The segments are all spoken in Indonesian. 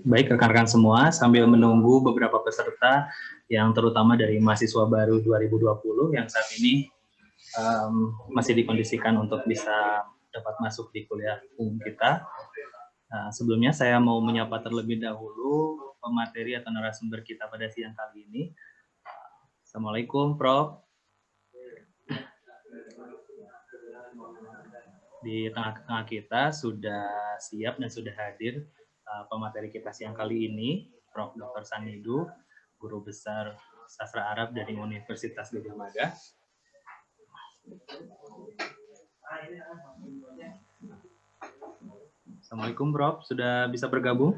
Baik rekan-rekan semua, sambil menunggu beberapa peserta yang terutama dari mahasiswa baru 2020 yang saat ini masih dikondisikan untuk bisa dapat masuk di kuliah umum kita. Sebelumnya saya mau menyapa terlebih dahulu pemateri atau narasumber kita pada siang kali ini. Assalamualaikum, Prof. Di tengah-tengah kita sudah siap dan sudah hadir pemateri kita siang kali ini, Prof. Dr. Sanidu, Guru Besar Sastra Arab dari Universitas Gadjah Mada. Assalamualaikum, Prof. Sudah bisa bergabung?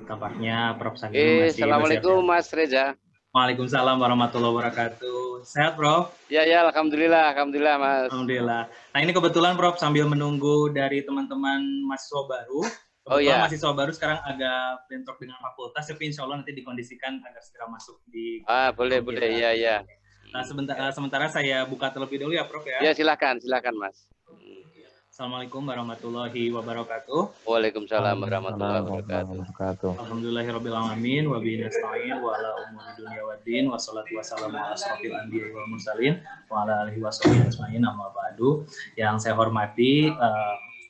Tampaknya Prof. Sanidu masih Assalamualaikum Mas Reza. Waalaikumsalam warahmatullahi wabarakatuh. Sehat, Prof? Ya, alhamdulillah, Mas. Alhamdulillah. Nah, ini kebetulan Prof sambil menunggu dari teman-teman mahasiswa baru. Kebetulan mahasiswa baru sekarang agak bentrok dengan fakultas, tapi insya Allah nanti dikondisikan agar segera masuk di. Boleh, ya. Nah, sementara saya buka terlebih dahulu ya, Prof ya. Ya, silakan Mas. Assalamualaikum warahmatullahi wabarakatuh. Waalaikumsalam warahmatullahi wabarakatuh. Alhamdulillahirabbil alamin wa bihi nasta'in wa ala umuri dunya waddin wa sholatu wassalamu ala asrofil anbiya'i wal mursalin wa ala alihi washabihi ajmain amma ba'du. Yang saya hormati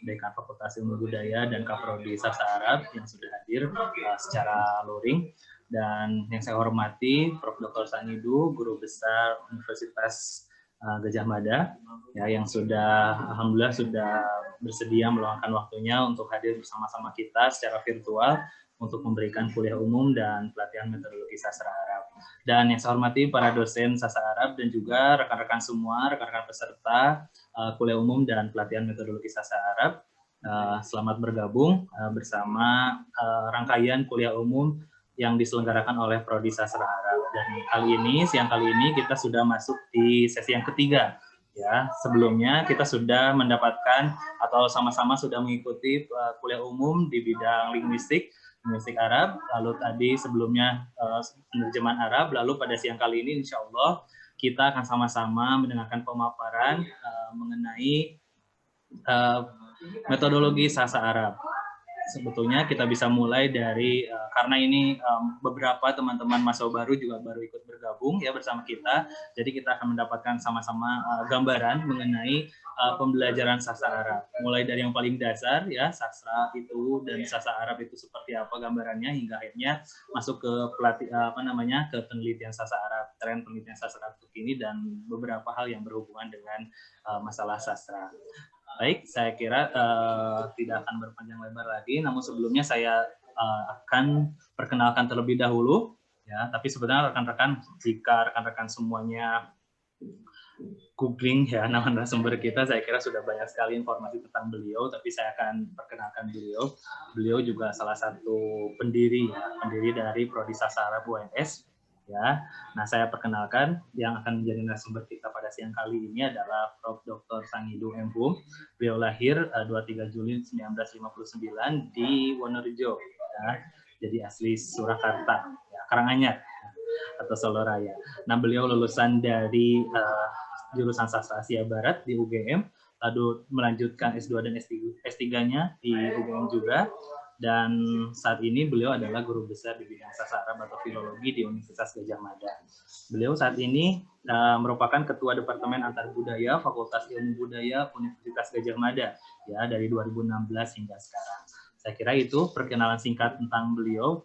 Dekan Fakultas Ilmu Budaya dan Kaprodi Sastra Arab yang sudah hadir secara luring, dan yang saya hormati Prof. Dr. Sanidu, Guru Besar Universitas Gadjah Mada, ya, yang sudah alhamdulillah sudah bersedia meluangkan waktunya untuk hadir bersama-sama kita secara virtual untuk memberikan kuliah umum dan pelatihan metodologi sastra Arab. Dan yang saya hormati para dosen sastra Arab dan juga rekan-rekan semua, rekan-rekan peserta kuliah umum dan pelatihan metodologi sastra Arab. Selamat bergabung bersama rangkaian kuliah umum yang diselenggarakan oleh Prodi Sastra Arab. Dan siang kali ini kita sudah masuk di sesi yang ketiga. Ya, sebelumnya kita sudah mendapatkan atau sama-sama sudah mengikuti kuliah umum di bidang linguistik Arab. Lalu tadi sebelumnya penerjemahan Arab. Lalu pada siang kali ini insya Allah kita akan sama-sama mendengarkan pemaparan mengenai metodologi sastra Arab. Sebetulnya kita bisa mulai dari karena ini beberapa teman-teman mahasiswa baru juga baru ikut bergabung ya bersama kita, jadi kita akan mendapatkan sama-sama gambaran mengenai pembelajaran sastra Arab, mulai dari yang paling dasar ya sastra itu dan sastra Arab itu seperti apa gambarannya, hingga akhirnya masuk ke ke penelitian sastra Arab, tren penelitian sastra Arab terkini dan beberapa hal yang berhubungan dengan masalah sastra. Baik, saya kira tidak akan berpanjang lebar lagi, namun sebelumnya saya akan perkenalkan terlebih dahulu, ya. Tapi sebenarnya rekan-rekan, jika rekan-rekan semuanya googling ya nama narasumber kita, saya kira sudah banyak sekali informasi tentang beliau, tapi saya akan perkenalkan beliau. Beliau juga salah satu pendiri dari Prodi Sastra Arab UNS. Ya, nah saya perkenalkan yang akan menjadi narasumber kita pada siang kali ini adalah Prof. Dr. Sanidu M.Hum. Beliau lahir 23 Juli 1959 di Wonorejo, ya. Jadi asli Surakarta, ya, Karanganyar atau Solo Raya. Nah, beliau lulusan dari jurusan Sastra Asia Barat di UGM, lalu melanjutkan S2 dan S3-nya di UGM juga. Dan saat ini beliau adalah guru besar di bidang sastra Arab atau filologi di Universitas Gadjah Mada. Beliau saat ini merupakan Ketua Departemen Antarbudaya Fakultas Ilmu Budaya Universitas Gadjah Mada ya dari 2016 hingga sekarang. Saya kira itu perkenalan singkat tentang beliau.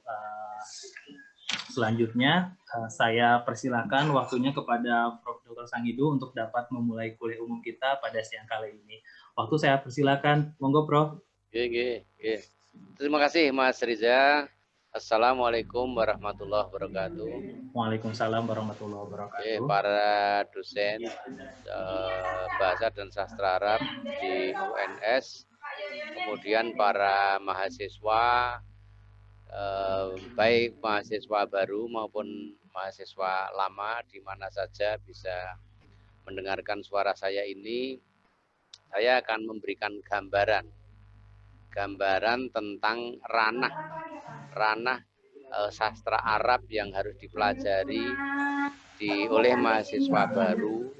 Selanjutnya saya persilakan waktunya kepada Prof. Dr. Sanidu untuk dapat memulai kuliah umum kita pada siang kali ini. Waktu saya persilakan, monggo Prof. Oke. Terima kasih Mas Riza. Assalamualaikum warahmatullahi wabarakatuh. Waalaikumsalam warahmatullahi wabarakatuh. Para dosen bahasa dan sastra Arab di UNS, kemudian para mahasiswa, baik mahasiswa baru maupun mahasiswa lama di mana saja bisa mendengarkan suara saya ini, saya akan memberikan gambaran tentang ranah sastra Arab yang harus dipelajari oleh mahasiswa baru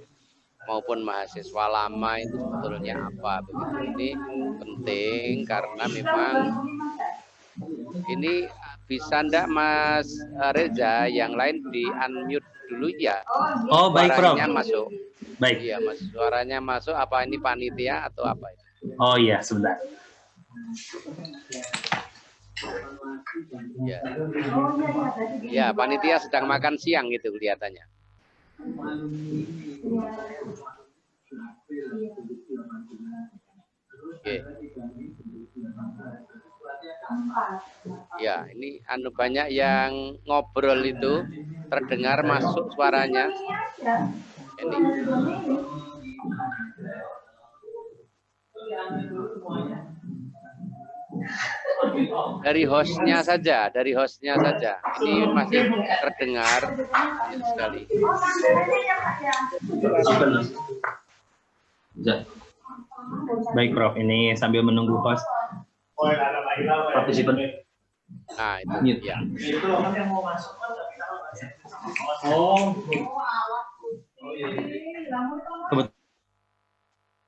maupun mahasiswa lama itu sebetulnya apa. Begitu. Ini penting karena memang ini bisa ndak Mas Reza, yang lain di unmute dulu ya. Oh, baik, Prof. Suaranya masuk. Baik. Iya, Mas. Suaranya masuk. Apa ini panitia atau apa itu? Oh iya, sebentar. Ya. Ya, panitia sedang makan siang gitu kelihatannya. Oke. Ya, ini banyak yang ngobrol itu, terdengar masuk suaranya. Ini. Dari hostnya saja. Ini masih terdengar sekali. Baik, Prof. Ini sambil menunggu host. Partisipan. Nah, itu ya.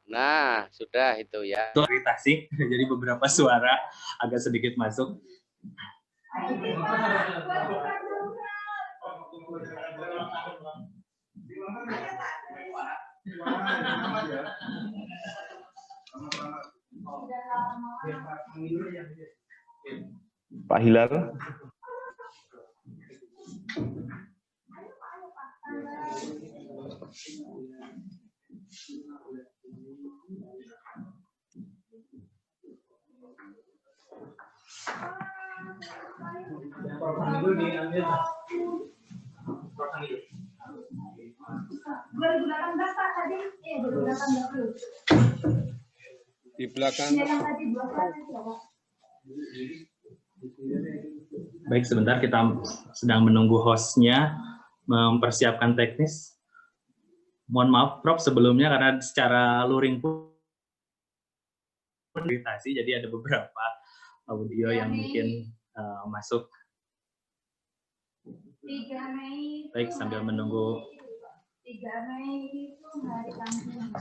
Nah, sudah itu ya. Itu iritasi, jadi beberapa suara agak sedikit masuk. Pak Hilal. Di belakang. Baik, sebentar kita sedang menunggu hostnya mempersiapkan teknis. Mohon maaf, Prof, sebelumnya karena secara luring pun iritasi, jadi ada beberapa audio yang mungkin masuk. Baik, sambil menunggu. 3 Mei itu hari Kamis.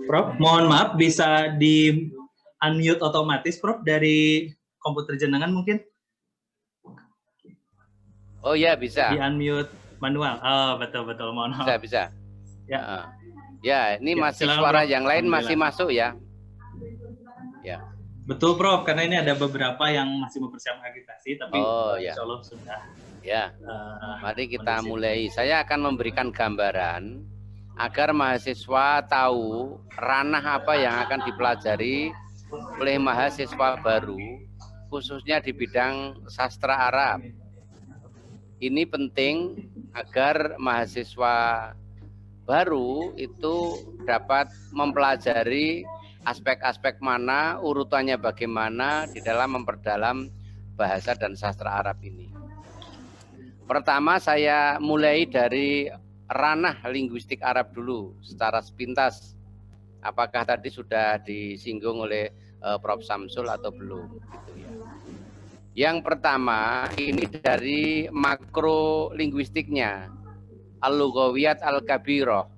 Prof, mohon maaf, bisa di unmute otomatis, Prof, dari komputer jenengan mungkin? Oh ya, bisa. Di unmute manual. Oh, betul, mohon maaf. Bisa. Ya. Ya, ini Ya, masih silakan, suara Prof. yang lain masih masuk ya. Ya. Betul, Prof, karena ini ada beberapa yang masih mempersiapkan agitasi, tapi ya. insya Allah sudah. Ya, mari kita mulai. Saya akan memberikan gambaran agar mahasiswa tahu ranah apa yang akan dipelajari oleh mahasiswa baru, khususnya di bidang sastra Arab. Ini penting agar mahasiswa baru itu dapat mempelajari aspek-aspek mana, urutannya bagaimana di dalam memperdalam bahasa dan sastra Arab ini. Pertama, saya mulai dari ranah linguistik Arab dulu secara sepintas. Apakah tadi sudah disinggung oleh Prof. Samsul atau belum? Gitu ya. Yang pertama, ini dari makro linguistiknya, al-lughawiyat al-kabirah.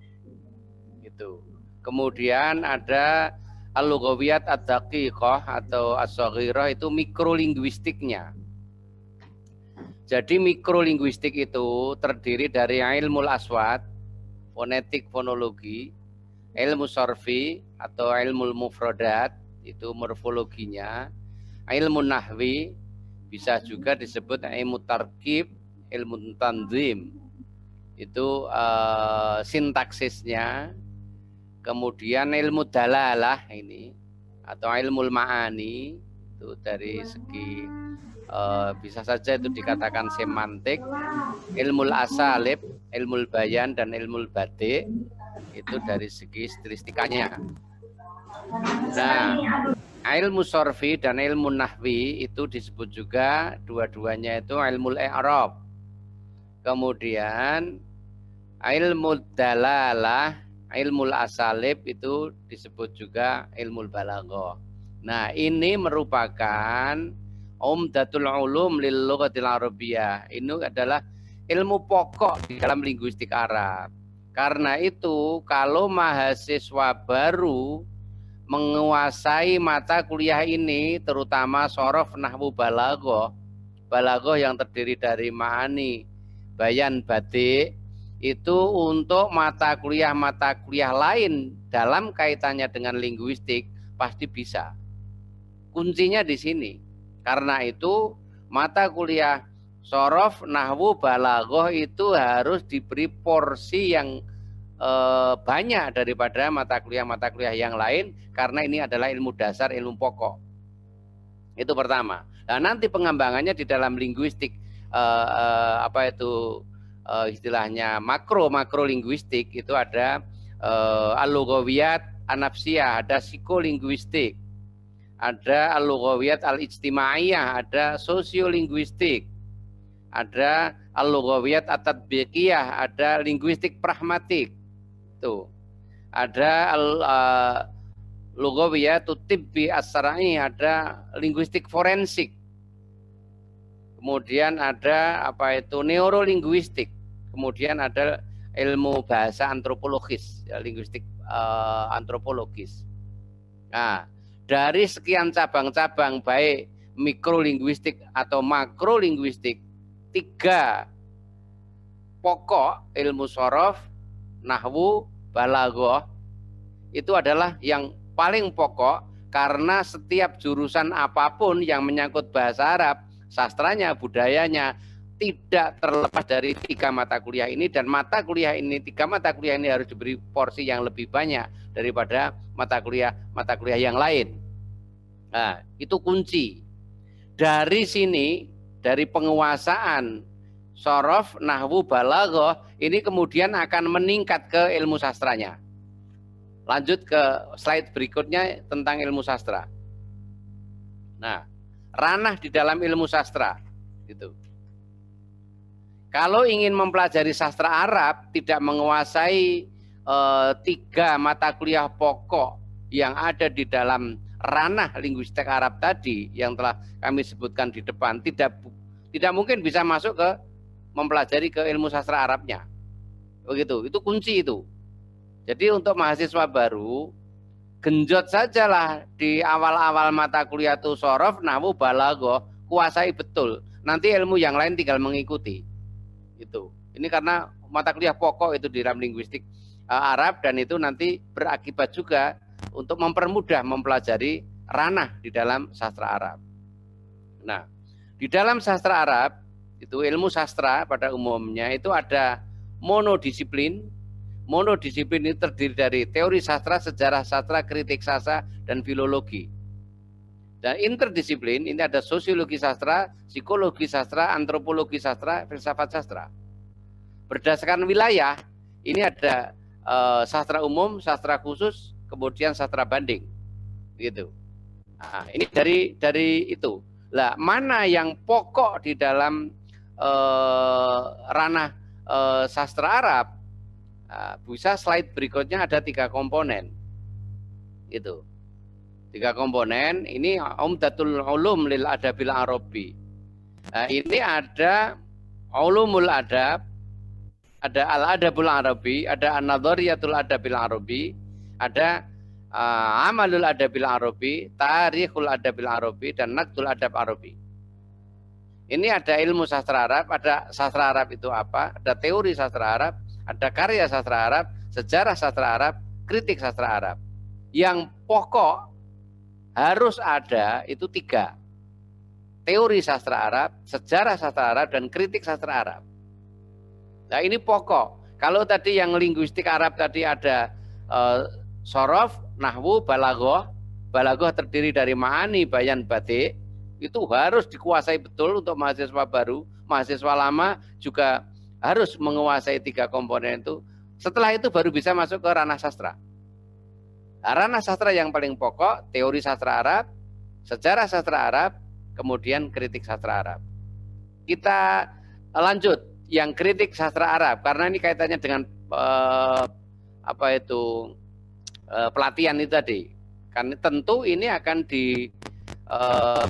Gitu. Kemudian ada al-lughawiyat ad-daqiqah atau as-saghirah, itu mikrolinguistiknya. Jadi mikrolinguistik itu terdiri dari ilmu aswat, fonetik fonologi, ilmu sorfi atau ilmu mufradat, itu morfologinya, ilmu nahwi, bisa juga disebut ilmu tarkib, ilmu tanzim, itu sintaksisnya. Kemudian ilmu dalalah ini atau ilmu ma'ani, itu dari segi bisa saja itu dikatakan semantik, ilmul asalib, ilmul bayan, dan ilmul badi, itu dari segi stilistikanya. Nah, ilmu sorfi dan ilmu nahwi itu disebut juga dua-duanya itu ilmu i'rab. Kemudian ilmu dalalah, ilmu asalib itu disebut juga ilmu balaghah. Nah, ini merupakan umdatul ulum lil lughatil arabiyyah. Ini adalah ilmu pokok di dalam linguistik Arab. Karena itu kalau mahasiswa baru menguasai mata kuliah ini, terutama sorof, nahwu, balaghah yang terdiri dari ma'ani, bayan, badi, itu untuk mata kuliah lain dalam kaitannya dengan linguistik pasti bisa. Kuncinya di sini. Karena itu mata kuliah sorof, nahwu, balaghah itu harus diberi porsi yang banyak daripada mata kuliah yang lain, karena ini adalah ilmu dasar, ilmu pokok. Itu pertama. Nah, nanti pengembangannya di dalam linguistik istilahnya makro linguistik itu ada al-lughawiyat an-nafsiyah, ada psikolinguistik, ada al-lughawiyat al-ijtimaiyah, ada sosiolinguistik, ada al-lughawiyat at-tatbiqiyah, ada linguistik pragmatik. Tuh. Ada lughawiyat tibbi as-syar'i, ada linguistik forensik. Kemudian ada neurolinguistik. Kemudian ada ilmu bahasa antropologis, ya, linguistik antropologis. Nah, dari sekian cabang-cabang baik mikrolinguistik atau makrolinguistik, 3 pokok ilmu sorof, nahwu, balaghah itu adalah yang paling pokok, karena setiap jurusan apapun yang menyangkut bahasa Arab, sastranya, budayanya, tidak terlepas dari 3 mata kuliah ini, dan 3 mata kuliah ini harus diberi porsi yang lebih banyak daripada mata kuliah yang lain. Nah, itu kunci. Dari sini, dari penguasaan sorof, nahwu, balaghah, ini kemudian akan meningkat ke ilmu sastranya. Lanjut ke slide berikutnya tentang ilmu sastra. Nah, ranah di dalam ilmu sastra gitu. Kalau ingin mempelajari sastra Arab, tidak menguasai 3 mata kuliah pokok yang ada di dalam ranah linguistik Arab tadi yang telah kami sebutkan di depan, tidak mungkin bisa masuk ke mempelajari ke ilmu sastra Arabnya. Begitu, itu kunci itu. Jadi untuk mahasiswa baru, genjot sajalah di awal-awal mata kuliah itu sorof, nahwu, balaghah, kuasai betul. Nanti ilmu yang lain tinggal mengikuti. Itu. Ini karena mata kuliah pokok itu di dalam linguistik Arab, dan itu nanti berakibat juga untuk mempermudah mempelajari ranah di dalam sastra Arab. Nah, di dalam sastra Arab itu ilmu sastra pada umumnya itu ada monodisiplin. Monodisiplin ini terdiri dari teori sastra, sejarah sastra, kritik sastra, dan filologi. Dan interdisiplin ini ada sosiologi sastra, psikologi sastra, antropologi sastra, filsafat sastra. Berdasarkan wilayah ini ada sastra umum, sastra khusus, kemudian sastra banding, gitu. Nah, ini dari itu. Lah, mana yang pokok di dalam ranah sastra Arab? Nah, bisa slide berikutnya ada 3 komponen, itu. 3 komponen ini umdatul ulum lil adabil arabi. Nah, ini ada ulumul adab, ada al-adabul arabi, ada an-nadhariyatul adabil arabi, ada amalul adabil arabi, tarikhul adabil arabi, dan naqdul adab arabi. Ini ada ilmu sastra Arab, ada sastra Arab itu apa? Ada teori sastra Arab, ada karya sastra Arab, sejarah sastra Arab, kritik sastra Arab. Yang pokok harus ada itu 3. Teori sastra Arab, sejarah sastra Arab, dan kritik sastra Arab. Nah, ini pokok. Kalau tadi yang linguistik Arab tadi ada sorof, nahwu, balaghah. Balaghah terdiri dari ma'ani, bayan, badi. itu harus dikuasai betul untuk mahasiswa baru, mahasiswa lama juga harus menguasai 3 komponen itu. Setelah itu baru bisa masuk ke ranah sastra. Nah, ranah sastra yang paling pokok, teori sastra Arab, sejarah sastra Arab, kemudian kritik sastra Arab. Kita lanjut yang kritik sastra Arab, karena ini kaitannya dengan pelatihan itu tadi. Kan tentu ini akan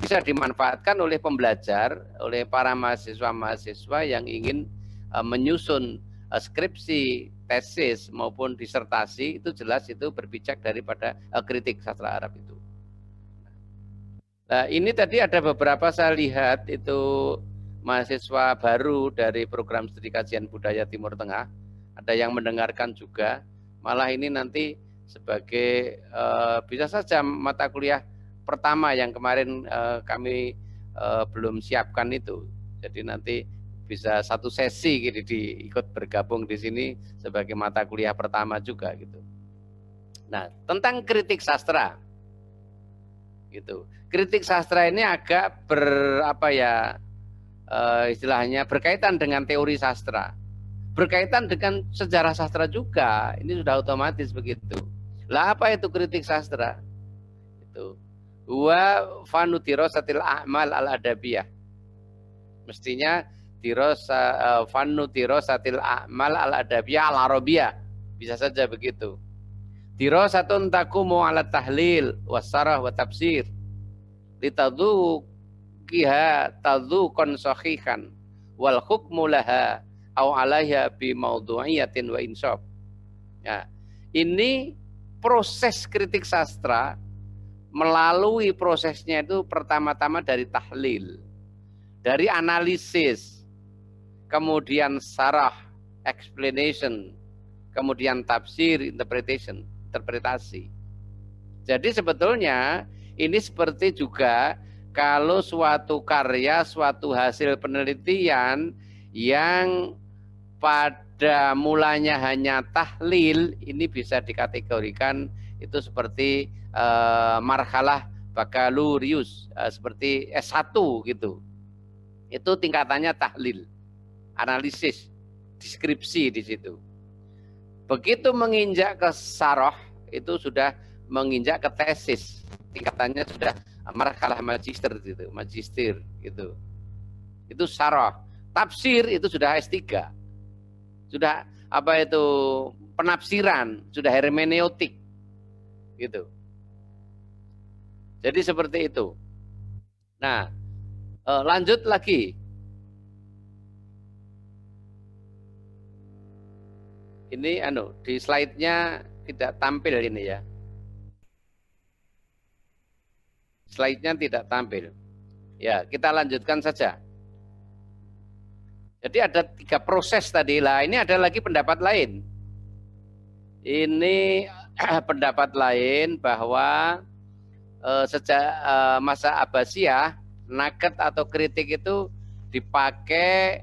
bisa dimanfaatkan oleh pembelajar, oleh para mahasiswa-mahasiswa yang ingin menyusun skripsi, tesis maupun disertasi, itu jelas itu berpijak daripada kritik sastra Arab itu. Nah, ini tadi ada beberapa saya lihat itu mahasiswa baru dari program studi kajian budaya Timur Tengah, ada yang mendengarkan juga, malah ini nanti sebagai bisa saja mata kuliah pertama yang kemarin kami belum siapkan itu. Jadi nanti bisa satu sesi gitu ikut bergabung di sini sebagai mata kuliah pertama juga gitu. Nah, tentang kritik sastra gitu. Kritik sastra ini agak istilahnya berkaitan dengan teori sastra. Berkaitan dengan sejarah sastra juga. Ini sudah otomatis begitu. Lah apa itu kritik sastra? Itu wa fanu dirasatil a'mal al-adabiyah. Mestinya fanu dirasatil a'mal al-adabiyah al-arabiyah. Bisa saja begitu. Dirasatun taqumu 'ala tahlil wasarah wa tafsir. Litadzuqiha tadzuqan sahihan wal hukmu laha au 'alaiha bi mawdu'iyatin wa insaf. Ya, ini proses kritik sastra, melalui prosesnya itu pertama-tama dari tahlil, dari analisis, kemudian sarah, explanation, kemudian tafsir, interpretasi. Jadi sebetulnya ini seperti juga kalau suatu karya, suatu hasil penelitian yang pada mulanya hanya tahlil, ini bisa dikategorikan itu seperti marhalah bakalurius, seperti S1 gitu. Itu tingkatannya tahlil, analisis, deskripsi di situ. Begitu menginjak ke sarah, itu sudah menginjak ke tesis, tingkatannya sudah marhalah magister gitu, magister gitu. Itu sarah. Tafsir itu sudah S3. Sudah penafsiran, sudah hermeneutik gitu. Jadi seperti itu. Nah, lanjut lagi. Ini di slide-nya tidak tampil ini ya. Slide-nya tidak tampil. Ya, kita lanjutkan saja. Jadi ada 3 proses tadi lah. Ini ada lagi pendapat lain. Ini pendapat lain bahwa sejak masa Abbasiyah, naket atau kritik itu dipakai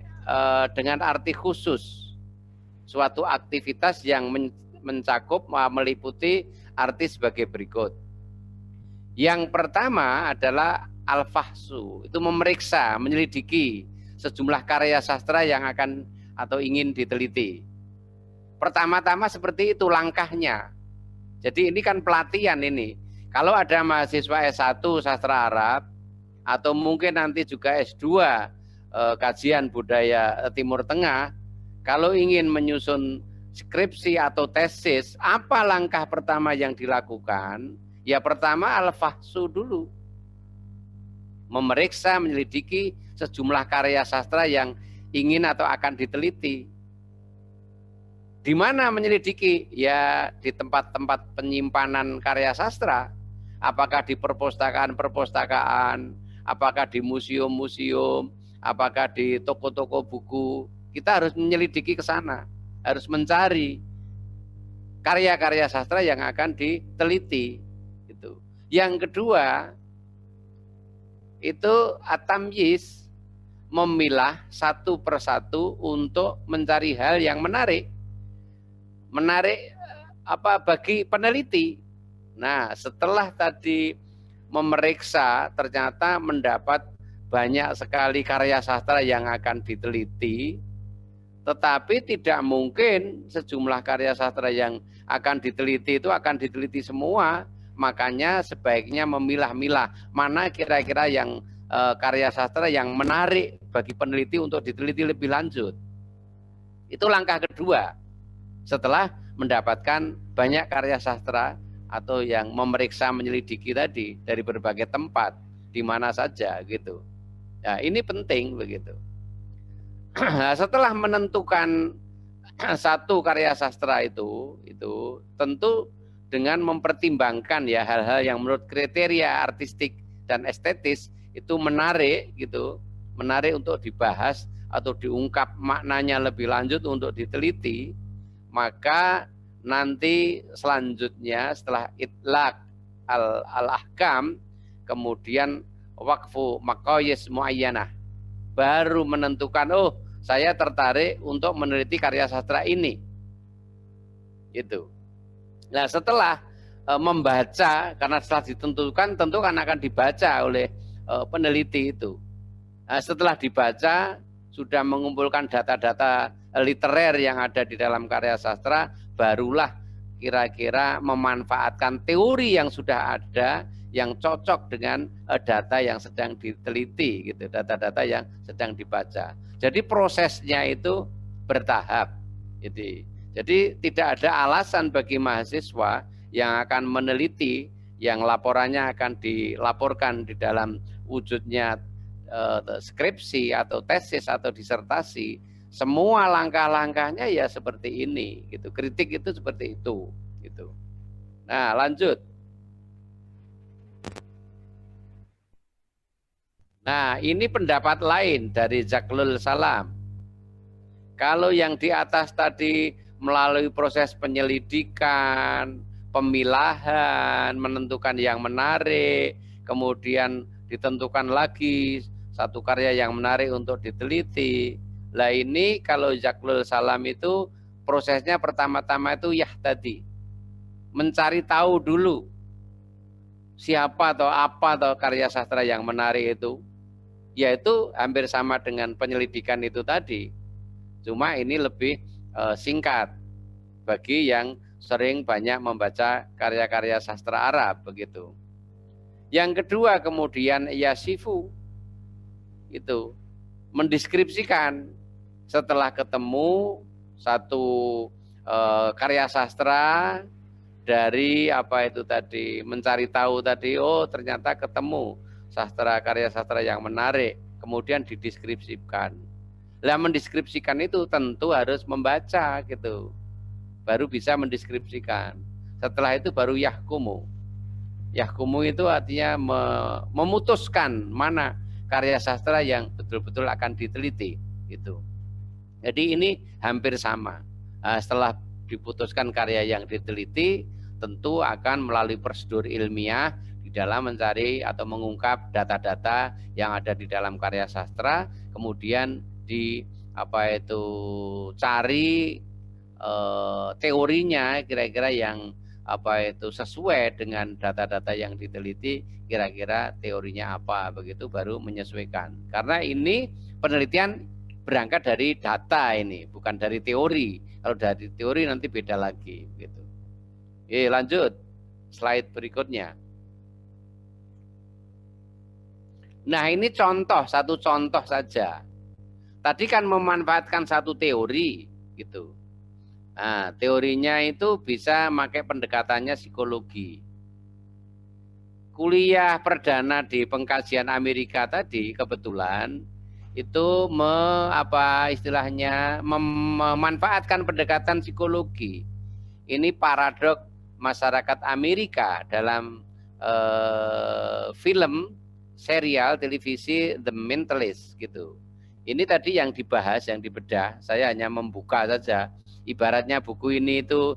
dengan arti khusus. Suatu aktivitas yang mencakup, meliputi arti sebagai berikut. Yang pertama adalah al-fahsu, itu memeriksa, menyelidiki sejumlah karya sastra yang akan atau ingin diteliti. Pertama-tama seperti itu langkahnya. Jadi ini kan pelatihan ini. Kalau ada mahasiswa S1 sastra Arab atau mungkin nanti juga S2 kajian budaya Timur Tengah, kalau ingin menyusun skripsi atau tesis, apa langkah pertama yang dilakukan? Ya pertama al-fahsu dulu. Memeriksa, menyelidiki sejumlah karya sastra yang ingin atau akan diteliti. Di mana menyelidiki? Ya di tempat-tempat penyimpanan karya sastra. Apakah di perpustakaan-perpustakaan, apakah di museum-museum, apakah di toko-toko buku. Kita harus menyelidiki ke sana, harus mencari karya-karya sastra yang akan diteliti. Gitu. Yang kedua, itu at-tamyiz, memilah satu persatu untuk mencari hal yang menarik. Menarik bagi peneliti. Nah, setelah tadi memeriksa, ternyata mendapat banyak sekali karya sastra yang akan diteliti, tetapi tidak mungkin sejumlah karya sastra yang akan diteliti itu akan diteliti semua. Makanya sebaiknya memilah-milah mana kira-kira yang karya sastra yang menarik bagi peneliti untuk diteliti lebih lanjut. Itu langkah kedua setelah mendapatkan banyak karya sastra atau yang memeriksa menyelidiki tadi dari berbagai tempat di mana saja gitu. Nah, ini penting begitu. Setelah menentukan satu karya sastra itu tentu dengan mempertimbangkan ya hal-hal yang menurut kriteria artistik dan estetis itu menarik gitu, menarik untuk dibahas atau diungkap maknanya lebih lanjut untuk diteliti, maka nanti selanjutnya setelah itlaq al-ahkam kemudian waqfu maqayis muayyanah, baru menentukan oh saya tertarik untuk meneliti karya sastra ini. Gitu. Nah, setelah membaca, karena setelah ditentukan tentu kan akan dibaca oleh peneliti itu. Nah, setelah dibaca, sudah mengumpulkan data-data literer yang ada di dalam karya sastra, barulah kira-kira memanfaatkan teori yang sudah ada yang cocok dengan data yang sedang diteliti gitu, data-data yang sedang dibaca. Jadi prosesnya itu bertahap. Jadi tidak ada alasan bagi mahasiswa yang akan meneliti, yang laporannya akan dilaporkan di dalam wujudnya skripsi atau tesis atau disertasi, semua langkah-langkahnya ya seperti ini gitu. Kritik itu seperti itu gitu. Nah, lanjut. Nah, ini pendapat lain dari Zaklul Salam. Kalau yang di atas tadi melalui proses penyelidikan, pemilahan, menentukan yang menarik, kemudian ditentukan lagi satu karya yang menarik untuk diteliti. Lah ini kalau Zaklul Salam itu prosesnya pertama-tama itu tadi mencari tahu dulu siapa atau apa atau karya sastra yang menarik itu. Yaitu hampir sama dengan penyelidikan itu tadi. Cuma ini lebih singkat bagi yang sering banyak membaca karya-karya sastra Arab begitu. Yang kedua kemudian yasifu itu mendeskripsikan setelah ketemu satu karya sastra dari apa itu tadi mencari tahu tadi oh ternyata ketemu karya sastra yang menarik, kemudian dideskripsikan. Lah mendeskripsikan itu tentu harus membaca gitu, baru bisa mendeskripsikan. Setelah itu baru yahkumu. Yahkumu itu artinya memutuskan mana karya sastra yang betul-betul akan diteliti gitu. Jadi ini hampir sama. Nah, setelah diputuskan karya yang diteliti, tentu akan melalui prosedur ilmiah di dalam mencari atau mengungkap data-data yang ada di dalam karya sastra, kemudian cari teorinya kira-kira yang sesuai dengan data-data yang diteliti, kira-kira teorinya apa, begitu baru menyesuaikan. Karena ini penelitian berangkat dari data ini, bukan dari teori. Kalau dari teori nanti beda lagi gitu. Lanjut slide berikutnya. Nah, ini satu contoh saja. Tadi kan memanfaatkan satu teori gitu. Nah, teorinya itu bisa pakai pendekatannya psikologi. Kuliah perdana di pengkajian Amerika tadi kebetulan itu memanfaatkan pendekatan psikologi. Ini paradok masyarakat Amerika dalam film serial televisi The Mentalist gitu. Ini tadi yang dibahas, yang dibedah. Saya hanya membuka saja. Ibaratnya buku ini itu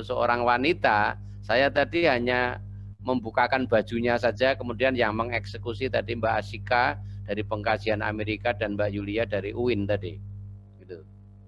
seorang wanita. Saya tadi hanya membukakan bajunya saja. Kemudian yang mengeksekusi tadi Mbak Asika dari Pengkajian Amerika dan Mbak Yulia dari UIN tadi. Gitu.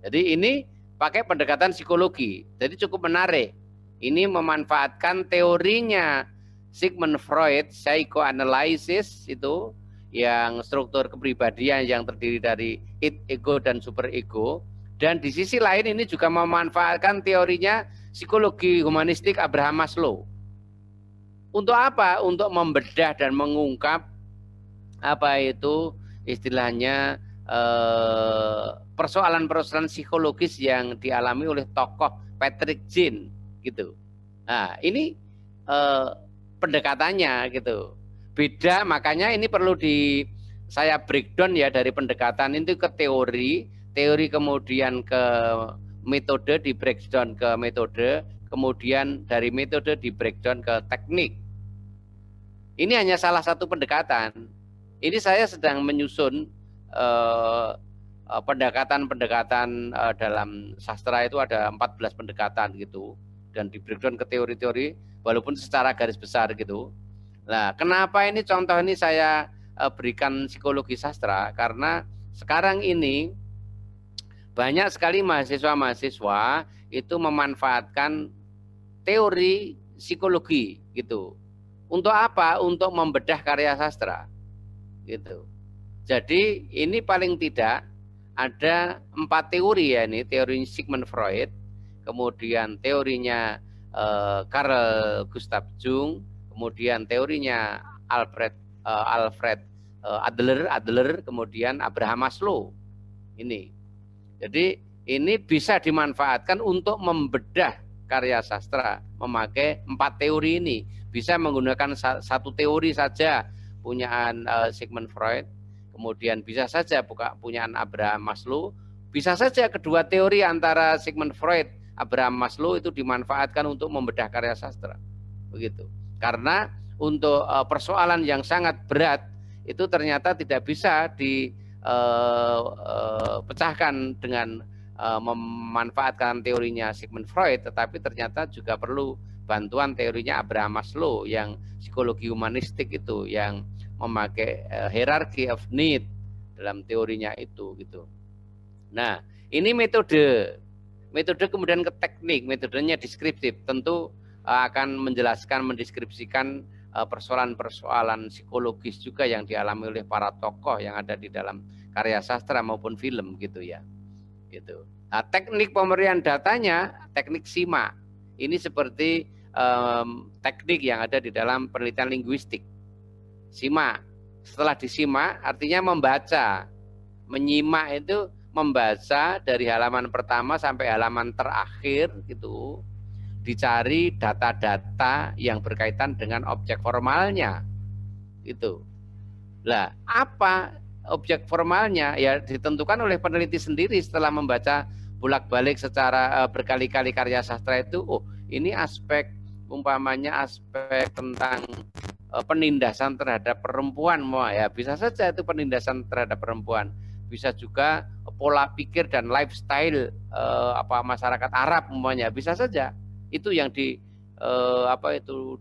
Jadi ini pakai pendekatan psikologi. Jadi cukup menarik. Ini memanfaatkan teorinya Sigmund Freud, psychoanalysis itu yang struktur kepribadian yang terdiri dari id, ego, dan superego. Dan di sisi lain ini juga memanfaatkan teorinya psikologi humanistik Abraham Maslow. Untuk apa? Untuk membedah dan mengungkap apa itu istilahnya persoalan-persoalan psikologis yang dialami oleh tokoh Patrick Jean gitu. Nah, ini pendekatannya gitu. Beda, makanya ini perlu saya breakdown ya dari pendekatan itu ke teori kemudian ke metode, di breakdown ke metode, kemudian dari metode di breakdown ke teknik. Ini hanya salah satu pendekatan. Ini saya sedang menyusun pendekatan-pendekatan dalam sastra itu ada 14 pendekatan gitu, dan di breakdown ke teori-teori walaupun secara garis besar gitu. Nah, kenapa ini contoh ini saya berikan psikologi sastra? Karena sekarang ini banyak sekali mahasiswa-mahasiswa itu memanfaatkan teori psikologi gitu. Untuk apa? Untuk membedah karya sastra gitu. Jadi ini paling tidak ada 4 teori ya, ini teori Sigmund Freud, kemudian teorinya Carl Gustav Jung, kemudian teorinya Alfred Adler, kemudian Abraham Maslow. Ini. Jadi ini bisa dimanfaatkan untuk membedah karya sastra memakai 4 teori ini. Bisa menggunakan satu teori saja punyaan Sigmund Freud, kemudian bisa saja punyaan Abraham Maslow, bisa saja kedua teori antara Sigmund Freud, Abraham Maslow itu dimanfaatkan untuk membedah karya sastra. Begitu. Karena untuk persoalan yang sangat berat itu ternyata tidak bisa dipecahkan dengan memanfaatkan teorinya Sigmund Freud, tetapi ternyata juga perlu bantuan teorinya Abraham Maslow yang psikologi humanistik itu, yang memakai hierarchy of need dalam teorinya itu gitu. Nah, ini metode kemudian ke teknik, metodenya deskriptif, tentu akan menjelaskan, mendeskripsikan persoalan-persoalan psikologis juga yang dialami oleh para tokoh yang ada di dalam karya sastra maupun film gitu ya. Gitu. Nah, teknik pemberian datanya, teknik SIMA. Ini seperti teknik yang ada di dalam penelitian linguistik. SIMA. Setelah disimak artinya membaca. Menyimak itu membaca dari halaman pertama sampai halaman terakhir gitu. Dicari data-data yang berkaitan dengan objek formalnya. Gitu. Lah, apa objek formalnya? Ya ditentukan oleh peneliti sendiri setelah membaca bolak-balik secara berkali-kali karya sastra itu. Oh, ini aspek umpamanya aspek tentang penindasan terhadap perempuan, ya bisa saja itu penindasan terhadap perempuan, bisa juga pola pikir dan lifestyle masyarakat Arab umpamanya, bisa saja itu yang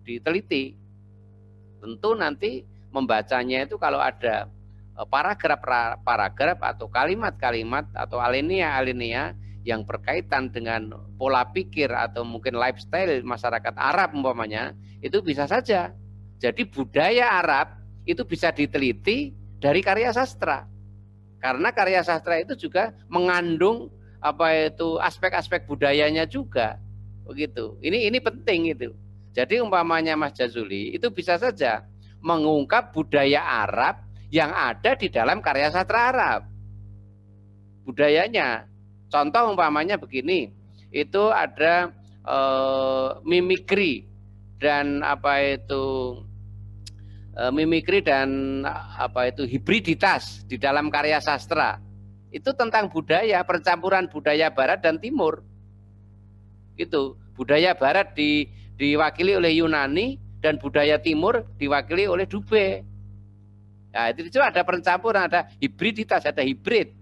diteliti. Tentu nanti membacanya itu kalau ada paragraf atau kalimat-kalimat atau alinea yang berkaitan dengan pola pikir atau mungkin lifestyle masyarakat Arab umpamanya, itu bisa saja. Jadi budaya Arab itu bisa diteliti dari karya sastra. Karena karya sastra itu juga mengandung aspek-aspek budayanya juga. Begitu. Ini penting itu. Jadi umpamanya Mas Jazuli itu bisa saja mengungkap budaya Arab yang ada di dalam karya sastra Arab. Budayanya. Contoh umpamanya begini, itu ada mimikri dan hibriditas di dalam karya sastra. Itu tentang budaya, percampuran budaya barat dan timur. Itu budaya barat diwakili oleh Yunani dan budaya timur diwakili oleh Dube. Nah, itu ada percampuran, ada hibriditas, ada hibrid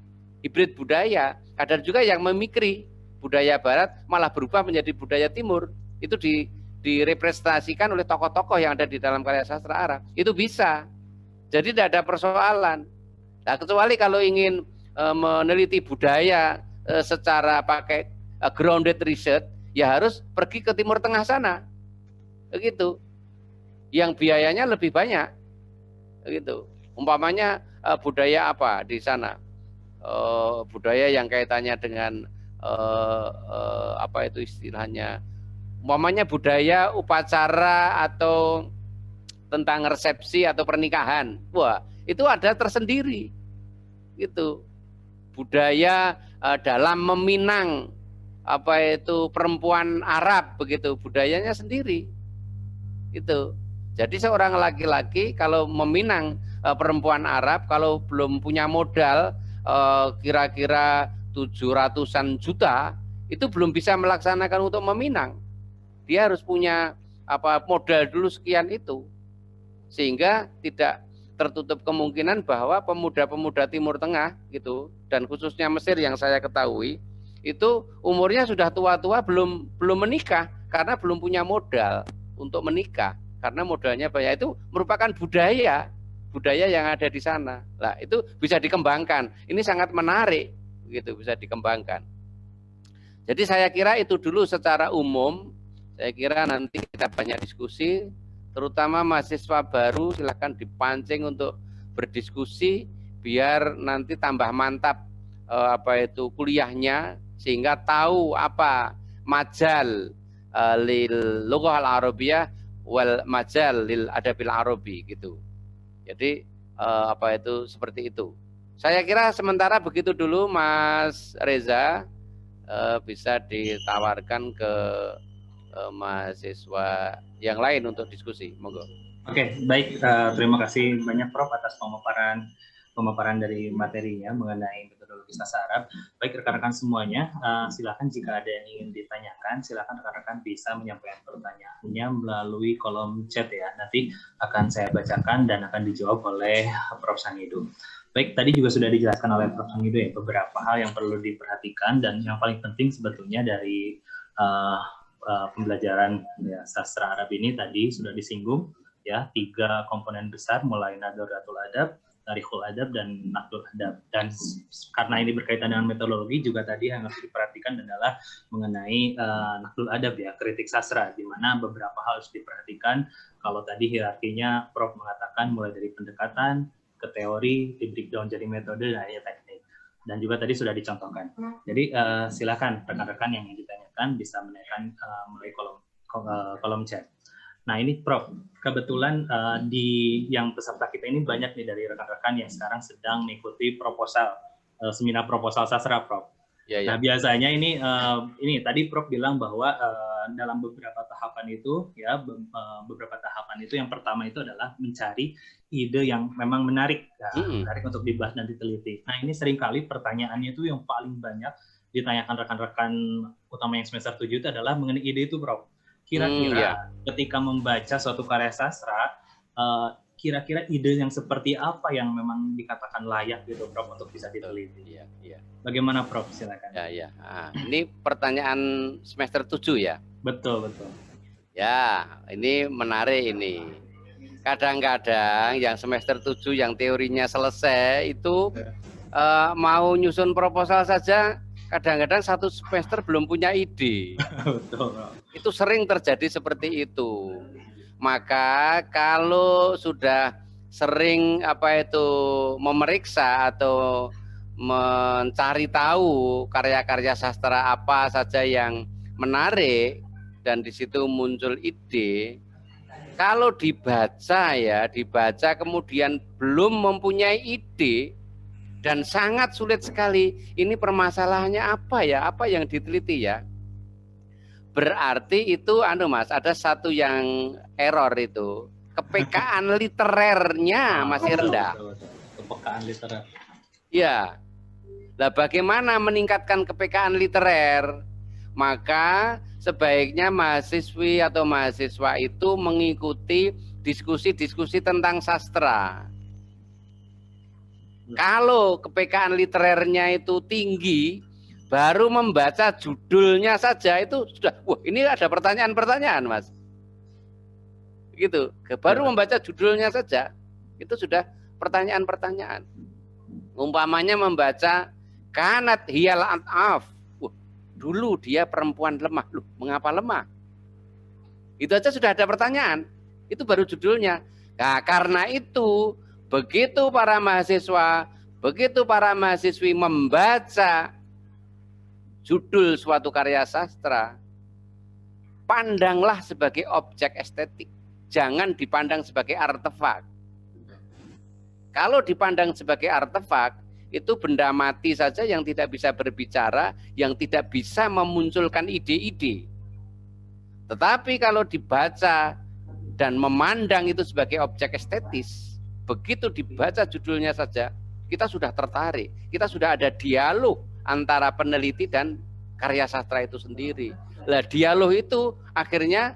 budaya. Ada juga yang memikri budaya barat malah berubah menjadi budaya timur. Itu direpresentasikan oleh tokoh-tokoh yang ada di dalam karya sastra Arab. Itu bisa. Jadi tidak ada persoalan. Nah, kecuali kalau ingin meneliti budaya secara pakai grounded research, ya harus pergi ke Timur Tengah sana. Begitu. yang biayanya lebih banyak, gitu. Umpamanya budaya apa di sana, budaya yang kaitannya dengan apa itu istilahnya, umpamanya budaya upacara atau tentang resepsi atau pernikahan, wah itu ada tersendiri, gitu. Budaya dalam meminang apa itu perempuan Arab, begitu, budayanya sendiri, itu. Jadi seorang laki-laki kalau meminang perempuan Arab, kalau belum punya modal kira-kira 700-an juta, itu belum bisa melaksanakan untuk meminang. Dia harus punya modal dulu sekian itu, sehingga tidak tertutup kemungkinan bahwa pemuda-pemuda Timur Tengah gitu, dan khususnya Mesir yang saya ketahui itu umurnya sudah tua-tua belum menikah karena belum punya modal untuk menikah, karena modalnya banyak. Itu merupakan budaya yang ada di sana. Lah itu bisa dikembangkan. Ini sangat menarik gitu, bisa dikembangkan. Jadi saya kira itu dulu secara umum. Saya kira nanti kita banyak diskusi, terutama mahasiswa baru silahkan dipancing untuk berdiskusi biar nanti tambah mantap kuliahnya, sehingga tahu apa majal lil lughah al-arabiyah wal majal lil adabil arabi gitu. Jadi seperti itu. Saya kira sementara begitu dulu, Mas Reza, bisa ditawarkan ke mahasiswa yang lain untuk diskusi, monggo. Oke, baik. Terima kasih banyak Prof atas pemaparan dari materinya mengenai metodologi sastra Arab. Baik rekan-rekan semuanya, silakan jika ada yang ingin ditanyakan, silakan rekan-rekan bisa menyampaikan pertanyaannya melalui kolom chat ya. Nanti akan saya bacakan dan akan dijawab oleh Prof Sangido. Baik, tadi juga sudah dijelaskan oleh Prof Sangido ya beberapa hal yang perlu diperhatikan, dan yang paling penting sebetulnya dari pembelajaran ya, sastra Arab ini tadi sudah disinggung ya, 3 komponen besar, mulai Nadhoratul Adab, Tarikhul Adab, dan Naqdul Adab. Dan karena ini berkaitan dengan metodologi juga tadi yang harus diperhatikan adalah mengenai Naqdul Adab ya, kritik sastra, di mana beberapa hal harus diperhatikan. Kalau tadi hierarkinya Prof mengatakan mulai dari pendekatan ke teori, di breakdown jadi metode dan ya teknik. Dan juga tadi sudah dicontohkan. Jadi silakan rekan-rekan yang ingin ditanyakan bisa menanyakan melalui kolom chat. Nah ini Prof, kebetulan di yang peserta kita ini banyak nih dari rekan-rekan yang sekarang sedang mengikuti proposal, seminar proposal sastra, Prof. Ya, ya. Nah biasanya ini tadi Prof bilang bahwa dalam beberapa tahapan itu ya, yang pertama itu adalah mencari ide yang memang menarik, menarik untuk dibahas dan diteliti. Nah ini seringkali pertanyaannya itu yang paling banyak ditanyakan rekan-rekan utama yang semester 7 itu adalah mengenai ide itu, Prof. Kira-kira ketika membaca suatu karya sastra, kira-kira ide yang seperti apa yang memang dikatakan layak gitu, Prof, untuk bisa diteliti? Iya. Bagaimana, Prof? Silakan. Ya. Ini pertanyaan semester 7 ya? Betul. Ya, ini menarik ini. Kadang-kadang yang semester 7 yang teorinya selesai itu mau nyusun proposal saja, kadang-kadang 1 semester belum punya ide. Betul. Itu sering terjadi seperti itu. Maka kalau sudah sering memeriksa atau mencari tahu karya-karya sastra apa saja yang menarik dan di situ muncul ide, kalau dibaca kemudian belum mempunyai ide dan sangat sulit sekali, ini permasalahannya apa ya? Apa yang diteliti ya? Berarti itu Mas, ada satu yang error itu. Kepekaan literernya masih rendah. Kepekaan literer. Ya. Nah, bagaimana meningkatkan kepekaan literer? Maka sebaiknya mahasiswi atau mahasiswa itu mengikuti diskusi-diskusi tentang sastra. Kalau kepekaan literernya itu tinggi, baru membaca judulnya saja itu sudah, wah ini ada pertanyaan-pertanyaan, Mas. Gitu. Baru membaca judulnya saja, itu sudah pertanyaan-pertanyaan. Umpamanya membaca kanat hiyal at'af. Wah, dulu dia perempuan lemah. Loh, mengapa lemah? Itu aja sudah ada pertanyaan. Itu baru judulnya. Nah, karena itu begitu para mahasiswa, begitu para mahasiswi membaca judul suatu karya sastra, pandanglah sebagai objek estetik. Jangan dipandang sebagai artefak. Kalau dipandang sebagai artefak, itu benda mati saja yang tidak bisa berbicara, yang tidak bisa memunculkan ide-ide. Tetapi kalau dibaca dan memandang itu sebagai objek estetis, begitu dibaca judulnya saja, kita sudah tertarik, kita sudah ada dialog antara peneliti dan karya sastra itu sendiri. Nah, dialog itu akhirnya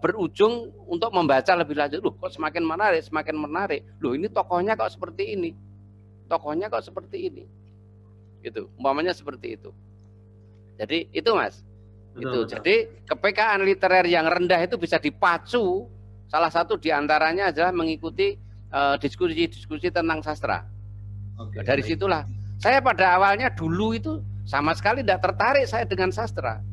berujung untuk membaca lebih lanjut. Loh, kok semakin menarik, semakin menarik. Loh, ini tokohnya kok seperti ini. Tokohnya kok seperti ini. Gitu, umpamanya seperti itu. Jadi itu Mas. Itu. Jadi kepekaan literer yang rendah itu bisa dipacu. Salah satu diantaranya adalah mengikuti diskusi-diskusi tentang sastra. Oke, dari situlah saya pada awalnya dulu itu sama sekali tidak tertarik saya dengan sastra.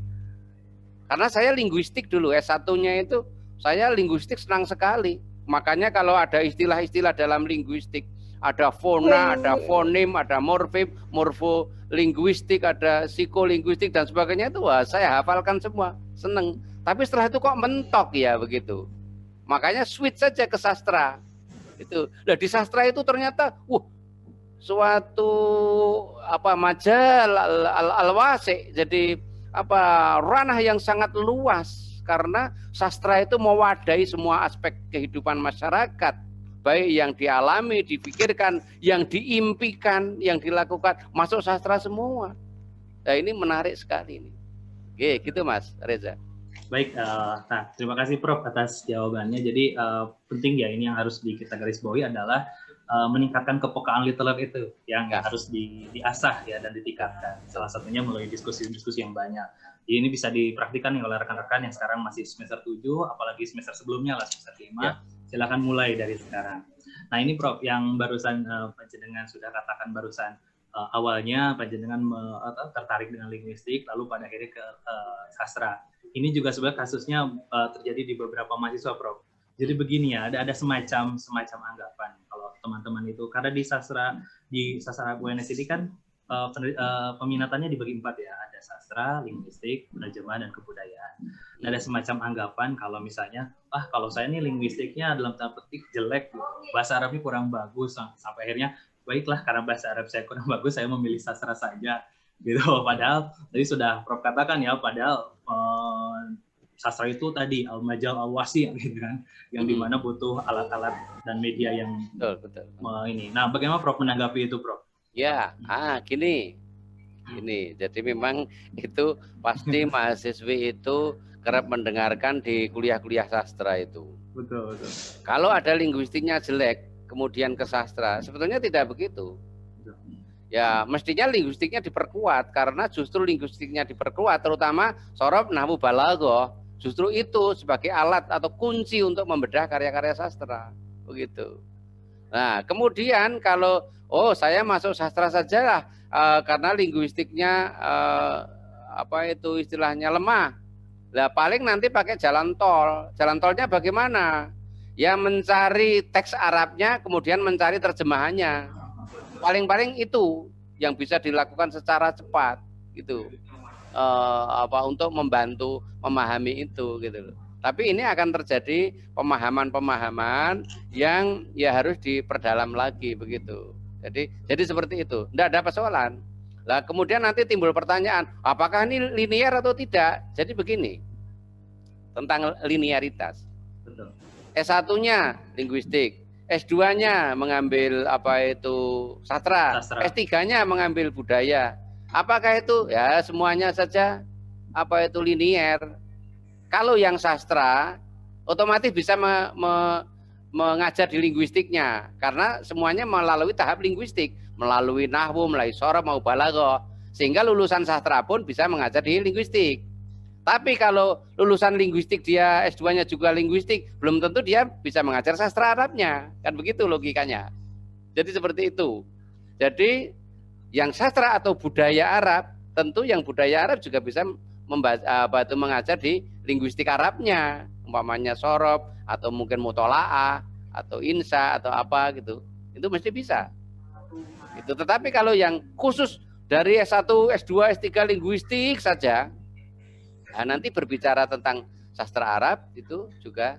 Karena saya linguistik dulu, S1-nya itu saya linguistik senang sekali. Makanya kalau ada istilah-istilah dalam linguistik, ada fona, ada fonem, ada morfem, morfolinguistik, ada psikolinguistik dan sebagainya itu wah, saya hafalkan semua, seneng. Tapi setelah itu kok mentok ya begitu. Makanya switch saja ke sastra. Itu. Nah, di sastra itu ternyata suatu majal al-wasi, jadi ranah yang sangat luas karena sastra itu mewadahi semua aspek kehidupan masyarakat, baik yang dialami, dipikirkan, yang diimpikan, yang dilakukan, masuk sastra semua. Nah, ini menarik sekali ini. Oke, gitu Mas Reza. Baik, terima kasih Prof atas jawabannya. Jadi penting ya, ini yang harus kita garis bawahi adalah meningkatkan kepekaan literer itu yang harus diasah ya dan ditingkatkan. Salah satunya melalui diskusi-diskusi yang banyak. Jadi ini bisa dipraktikkan oleh rekan-rekan yang sekarang masih semester 7, apalagi semester sebelumnya lah semester 5. Silakan mulai dari sekarang. Nah, ini Prof yang barusan Panjenengan sudah katakan barusan, awalnya Panjenengan tertarik dengan linguistik lalu pada akhirnya ke sastra. Ini juga sebenarnya kasusnya terjadi di beberapa mahasiswa, Prof. Jadi begini ya, ada semacam anggapan kalau teman-teman itu, karena di sastra UNS ini kan peminatannya dibagi 4 ya, ada sastra, linguistik, penerjemahan dan kebudayaan. Nah, ada semacam anggapan kalau misalnya, kalau saya ini linguistiknya dalam tanda petik jelek, bahasa Arabnya kurang bagus, sampai akhirnya baiklah karena bahasa Arab saya kurang bagus, saya memilih sastra saja, gitu. Padahal tadi sudah Prof katakan ya, padahal sastra itu tadi al-majal al-wasi gitu kan, yang dimana butuh alat-alat dan media yang betul. Ini. Nah, bagaimana Prof menanggapi itu, Prof? Ya, gini. Jadi memang itu pasti mahasiswi itu kerap mendengarkan di kuliah-kuliah sastra itu. Betul. Kalau ada linguistiknya jelek, kemudian ke sastra, sebetulnya tidak begitu. Ya, mestinya linguistiknya diperkuat, karena justru linguistiknya diperkuat, terutama sorob nahwu balaghah, justru itu sebagai alat atau kunci untuk membedah karya-karya sastra, begitu. Nah, kemudian kalau saya masuk sastra saja lah, karena linguistiknya istilahnya lemah. Lah paling nanti pakai jalan tol. Jalan tolnya bagaimana? Ya mencari teks Arabnya, kemudian mencari terjemahannya. Paling-paling itu yang bisa dilakukan secara cepat gitu. Untuk membantu memahami itu gitu loh. Tapi ini akan terjadi pemahaman-pemahaman yang ya harus diperdalam lagi begitu. Jadi seperti itu. Tidak ada persoalan. Lah kemudian nanti timbul pertanyaan, apakah ini linear atau tidak? Jadi begini. Tentang linearitas. Betul. S1-nya linguistik, S2-nya mengambil sastra. S3-nya mengambil budaya. Apakah itu? Ya semuanya saja linear. Kalau yang sastra otomatis bisa mengajar di linguistiknya karena semuanya melalui tahap linguistik, melalui nahwu, melalui sorob mau balaghah, sehingga lulusan sastra pun bisa mengajar di linguistik. Tapi kalau lulusan linguistik dia S2-nya juga linguistik, belum tentu dia bisa mengajar sastra Arabnya. Kan begitu logikanya. Jadi seperti itu. Jadi yang sastra atau budaya Arab, tentu yang budaya Arab juga bisa mengajar di linguistik Arabnya. umpamanya sorob atau mungkin mutolaah atau insya atau apa gitu, itu mesti bisa. Itu. Tetapi kalau yang khusus dari S1, S2, S3 linguistik saja, nah nanti berbicara tentang sastra Arab itu juga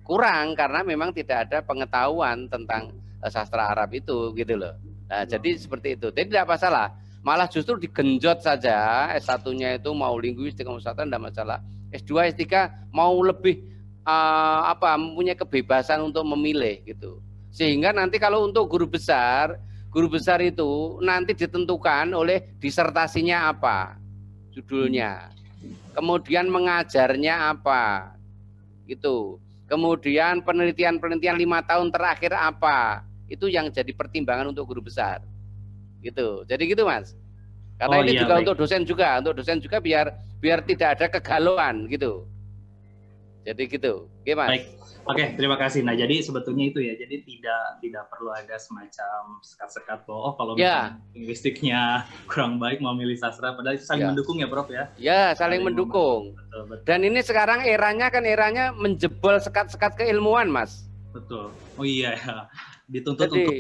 kurang karena memang tidak ada pengetahuan tentang sastra Arab itu gitu loh. Nah, jadi seperti itu. Jadi tidak masalah. Malah justru digenjot saja S1-nya itu mau linguistik, mau sastra tidak masalah. S2, S3 mau lebih mempunyai kebebasan untuk memilih gitu. Sehingga nanti kalau untuk guru besar itu nanti ditentukan oleh disertasinya apa, judulnya. Kemudian mengajarnya apa, gitu. Kemudian penelitian 5 tahun terakhir apa, itu yang jadi pertimbangan untuk guru besar, gitu. Jadi gitu Mas. Karena ini juga baik. Untuk dosen juga biar tidak ada kegalauan, gitu. Jadi gitu, gimana? Baik, oke, terima kasih. Nah, jadi sebetulnya itu ya, jadi tidak perlu ada semacam sekat-sekat bahwa kalau misalnya linguistiknya kurang baik mau milih sastra, padahal itu saling mendukung ya, Prof ya? Ya, saling mendukung. Betul. Dan ini sekarang eranya menjebol sekat-sekat keilmuan, Mas. Betul. Oh iya, ya. Dituntut untuk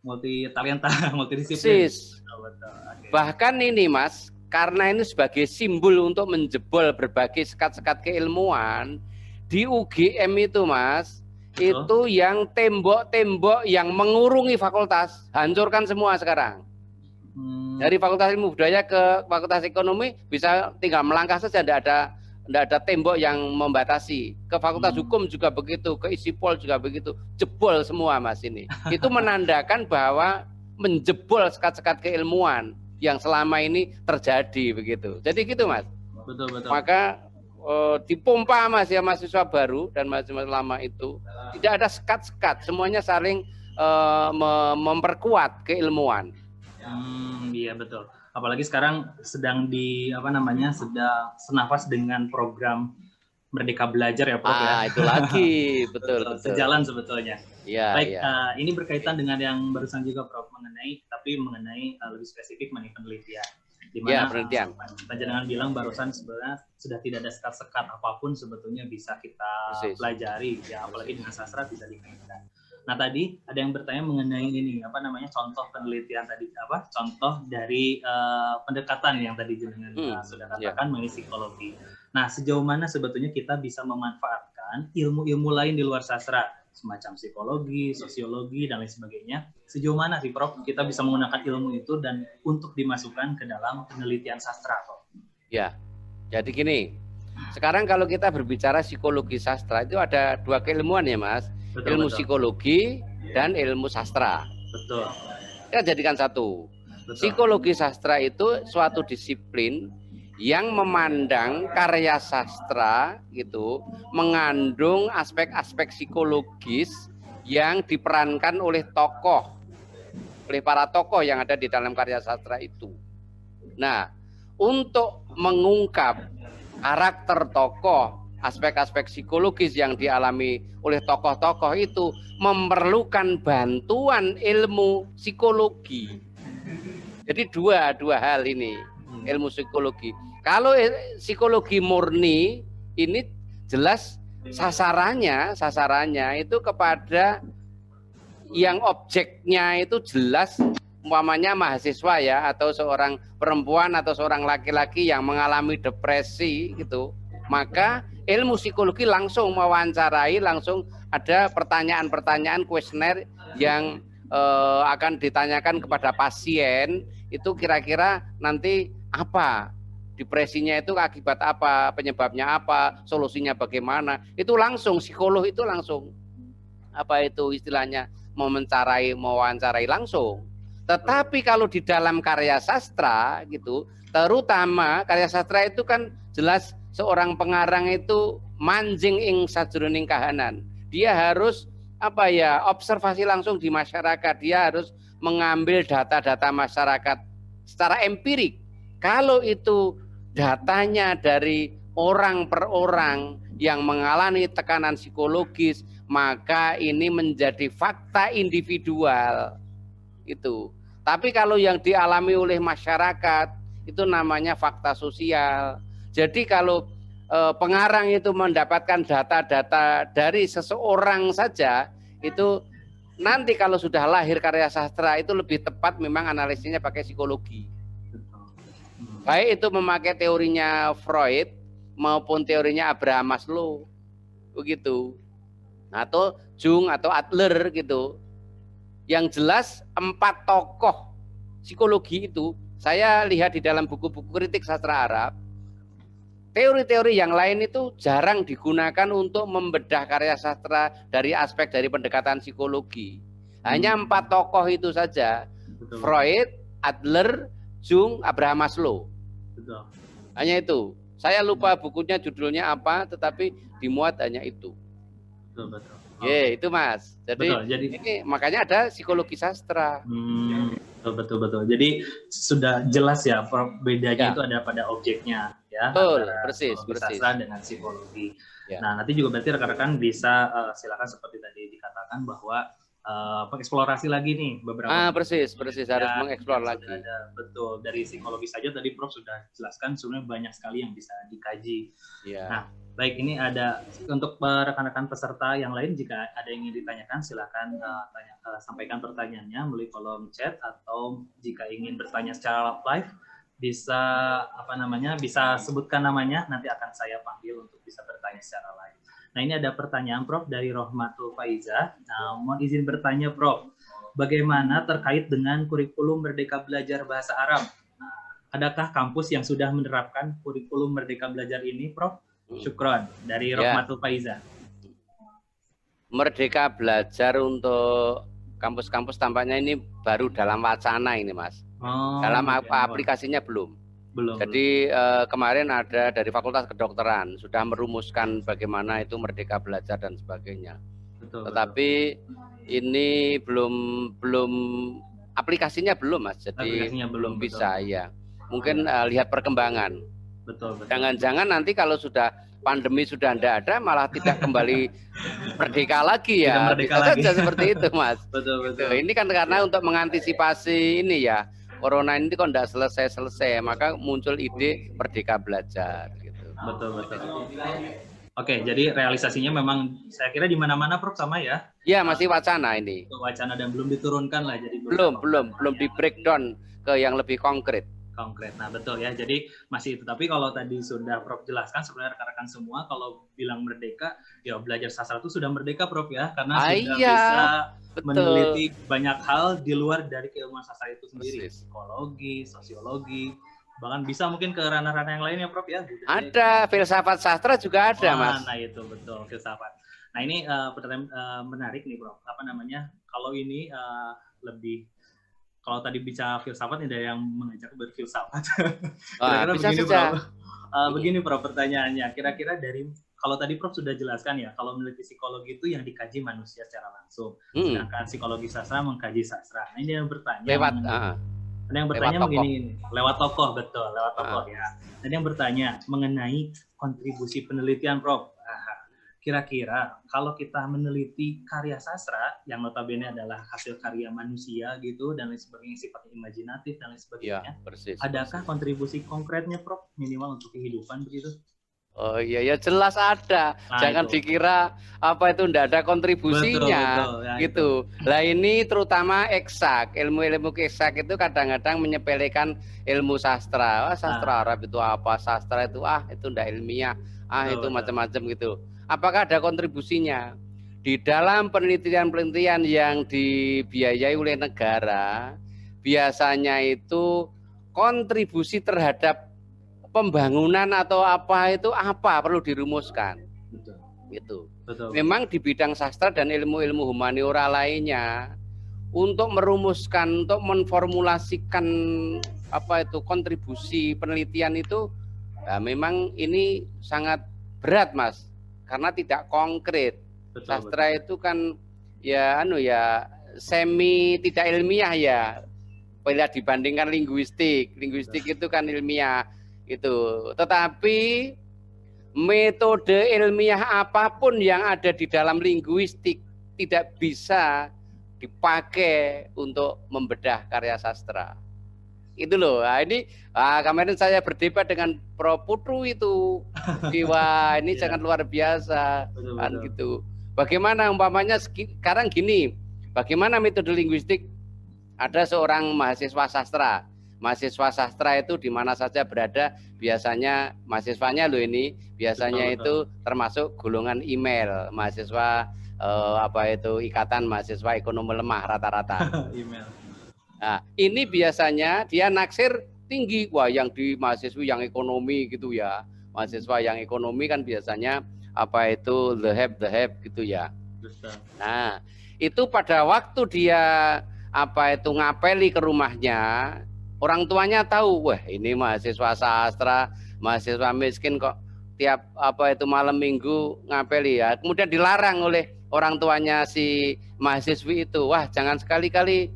multi talenta, multidisiplin. Betul. Okay. Bahkan ini, Mas, karena ini sebagai simbol untuk menjebol berbagai sekat-sekat keilmuan, di UGM itu Mas, itu yang tembok-tembok yang mengurungi fakultas, hancurkan semua sekarang. Dari Fakultas Ilmu Budaya ke Fakultas Ekonomi bisa tinggal melangkah saja, tidak ada tembok yang membatasi. Ke Fakultas Hukum juga begitu, ke ISIPOL juga begitu, jebol semua Mas ini. Itu menandakan bahwa menjebol sekat-sekat keilmuan yang selama ini terjadi begitu. Jadi gitu Mas. Betul. Maka dipompa Mas ya mahasiswa baru dan mahasiswa lama itu tidak ada sekat-sekat, semuanya saling memperkuat keilmuan. Iya betul. Apalagi sekarang sedang sedang senafas dengan program Merdeka Belajar ya Prof ya. Itu lagi betul. Sejalan sebetulnya. Ya, baik, ini berkaitan dengan yang barusan juga Prof mengenai lebih spesifik mengenai penelitian. Di mana Panjenengan bilang barusan sebenarnya sudah tidak ada sekat-sekat apapun sebetulnya bisa kita pelajari ya, apalagi dengan sastra bisa dikaitkan. Nah tadi ada yang bertanya mengenai ini contoh penelitian tadi contoh dari pendekatan yang tadi jenengan sudah katakan mengenai psikologi. Nah sejauh mana sebetulnya kita bisa memanfaatkan ilmu-ilmu lain di luar sastra semacam psikologi, sosiologi dan lain sebagainya. Sejauh mana sih Prof kita bisa menggunakan ilmu itu dan untuk dimasukkan ke dalam penelitian sastra Prof? Ya. Jadi gini. Sekarang kalau kita berbicara psikologi sastra itu ada dua keilmuan ya Mas. Ilmu psikologi dan ilmu sastra. Betul. Kita jadikan satu. Betul. Psikologi sastra itu suatu disiplin yang memandang karya sastra itu mengandung aspek-aspek psikologis yang diperankan oleh para tokoh yang ada di dalam karya sastra itu. Nah, untuk mengungkap karakter tokoh, aspek-aspek psikologis yang dialami oleh tokoh-tokoh itu memerlukan bantuan ilmu psikologi. Jadi dua hal ini, ilmu psikologi. Kalau psikologi murni ini jelas sasarannya itu kepada yang objeknya itu jelas umpamanya mahasiswa ya, atau seorang perempuan atau seorang laki-laki yang mengalami depresi gitu. Maka ilmu psikologi langsung mewawancarai, langsung ada pertanyaan-pertanyaan kuesioner yang akan ditanyakan kepada pasien, itu kira-kira nanti apa depresinya itu akibat apa, penyebabnya apa, solusinya bagaimana. Itu langsung psikolog itu langsung istilahnya mewawancarai langsung. Tetapi kalau di dalam karya sastra gitu, terutama karya sastra itu kan jelas seorang pengarang itu manjing ing sajroning kahanan. Dia harus observasi langsung di masyarakat. Dia harus mengambil data-data masyarakat secara empirik. Kalau itu datanya dari orang per orang yang mengalami tekanan psikologis, maka ini menjadi fakta individual. Itu. Tapi kalau yang dialami oleh masyarakat itu namanya fakta sosial. Jadi kalau pengarang itu mendapatkan data-data dari seseorang saja, itu nanti kalau sudah lahir karya sastra itu lebih tepat memang analisisnya pakai psikologi. Baik itu memakai teorinya Freud maupun teorinya Abraham Maslow, begitu. Atau Jung atau Adler gitu. Yang jelas 4 tokoh psikologi itu saya lihat di dalam buku-buku kritik sastra Arab. Teori-teori yang lain itu jarang digunakan untuk membedah karya sastra dari aspek dari pendekatan psikologi. Hanya 4 tokoh itu saja. Betul. Freud, Adler, Jung, Abraham Maslow. Betul. Hanya itu. Saya lupa bukunya judulnya apa, tetapi dimuat hanya itu. Betul, betul. Itu Mas. Jadi, betul, jadi ini makanya ada psikologi sastra. Betul. Jadi sudah jelas ya bedanya Ya. itu ada pada objeknya ya. Betul, Antara persis. sastra dengan psikologi. Ya. Nah, nanti juga berarti rekan-rekan bisa silakan seperti tadi dikatakan bahwa mengeksplorasi lagi nih beberapa. Persis harus mengeksplor lagi. Betul, dari psikologi saja tadi Prof sudah jelaskan sebenarnya banyak sekali yang bisa dikaji. Ya. Nah, baik, ini ada untuk rekan-rekan peserta yang lain, jika ada yang ingin ditanyakan silakan sampaikan pertanyaannya melalui kolom chat, atau jika ingin bertanya secara live bisa bisa sebutkan namanya, nanti akan saya panggil untuk bisa bertanya secara live. Nah, ini ada pertanyaan Prof dari Rohmatul Faiza. Nah, mohon izin bertanya Prof, bagaimana terkait dengan kurikulum Merdeka Belajar Bahasa Arab? Adakah kampus yang sudah menerapkan kurikulum Merdeka Belajar ini, Prof? Syukron dari Rohmatul Faiza. Merdeka Belajar untuk kampus-kampus tampaknya ini baru dalam wacana ini, Mas. Dalam aplikasinya belum. Jadi kemarin ada dari Fakultas Kedokteran sudah merumuskan bagaimana itu Merdeka Belajar dan sebagainya. Tetapi ini belum aplikasinya belum, Mas. Jadi belum bisa ya. Mungkin lihat perkembangan. Betul. Jangan-jangan nanti kalau sudah pandemi sudah tidak ada, malah tidak kembali merdeka lagi ya. Bisa saja seperti itu, Mas. Betul. Ini kan karena untuk mengantisipasi ini ya, corona ini kok tidak selesai, maka muncul ide Merdeka Belajar. Gitu. Betul. Oke, jadi realisasinya memang saya kira di mana-mana Prof sama ya? Iya, masih wacana ini. Wacana dan belum diturunkan lah, jadi belum di breakdown ke yang lebih konkret. Nah, betul ya. Jadi masih itu. Tapi kalau tadi sudah Prof jelaskan, sebenarnya rekan-rekan semua kalau bilang merdeka, ya belajar sastra itu sudah merdeka Prof ya, karena sudah bisa meneliti banyak hal di luar dari keilmuan sastra itu sendiri, psikologi, sosiologi, bahkan bisa mungkin ke ranah-ranah yang lain ya Prof ya. Ada filsafat sastra juga ada, Mas. Nah itu betul, filsafat. Nah ini pertanyaan menarik nih Prof. Kalau ini lebih. Kalau tadi bicara filsafat, ada yang mengajak berfilsafat. Begini Prof, pertanyaannya. Kira-kira kalau tadi Prof sudah jelaskan ya, kalau meneliti psikologi itu yang dikaji manusia secara langsung. Sedangkan psikologi sastra mengkaji sastra. Nah, ini yang bertanya. Ada yang bertanya begini, lewat tokoh, betul, lewat tokoh ya. Ada yang bertanya mengenai kontribusi penelitian Prof. Kira-kira kalau kita meneliti karya sastra yang notabene adalah hasil karya manusia gitu dan lain sebagainya, sifatnya imajinatif dan lain sebagainya, adakah kontribusi konkretnya Prof minimal untuk kehidupan begitu? Oh iya ya jelas ada. Jangan dikira apa itu enggak ada kontribusinya. Betul, gitu. Lah ini terutama eksak, ilmu-ilmu eksak itu kadang-kadang menyepelekan ilmu sastra. Sastra Arab itu apa? Sastra itu itu enggak ilmiah. Itu macam-macam gitu. Apakah ada kontribusinya? Di dalam penelitian-penelitian yang dibiayai oleh negara, biasanya itu kontribusi terhadap pembangunan atau apa itu perlu dirumuskan. Gitu. Memang di bidang sastra dan ilmu-ilmu humaniora lainnya untuk merumuskan, untuk menformulasikan kontribusi penelitian itu memang ini sangat berat, Mas. Karena tidak konkret. Sastra itu kan semi tidak ilmiah ya. Bila dibandingkan linguistik itu kan ilmiah itu. Tetapi metode ilmiah apapun yang ada di dalam linguistik tidak bisa dipakai untuk membedah karya sastra. Itu loh. Nah, ini kemarin saya berdebat dengan Prof Putru itu. Wah, ini Iya. sangat luar biasa Betul, kan betul. gitu. Bagaimana umpamanya sekarang gini, bagaimana metode linguistik? Ada seorang mahasiswa sastra. Mahasiswa sastra itu di mana saja berada, biasanya mahasiswanya loh ini, biasanya Betul, itu termasuk golongan email, mahasiswa apa itu ikatan mahasiswa ekonomi lemah rata-rata. Email. Nah, ini biasanya dia naksir tinggi, wah yang di mahasiswa yang ekonomi gitu ya. Mahasiswa yang ekonomi kan biasanya apa itu the have gitu ya. Betul. Nah, itu pada waktu dia apa itu ngapeli ke rumahnya, orang tuanya tahu, wah ini mahasiswa sastra, mahasiswa miskin kok tiap apa itu malam minggu ngapeli ya. Kemudian dilarang oleh orang tuanya si mahasiswi itu, wah jangan sekali-kali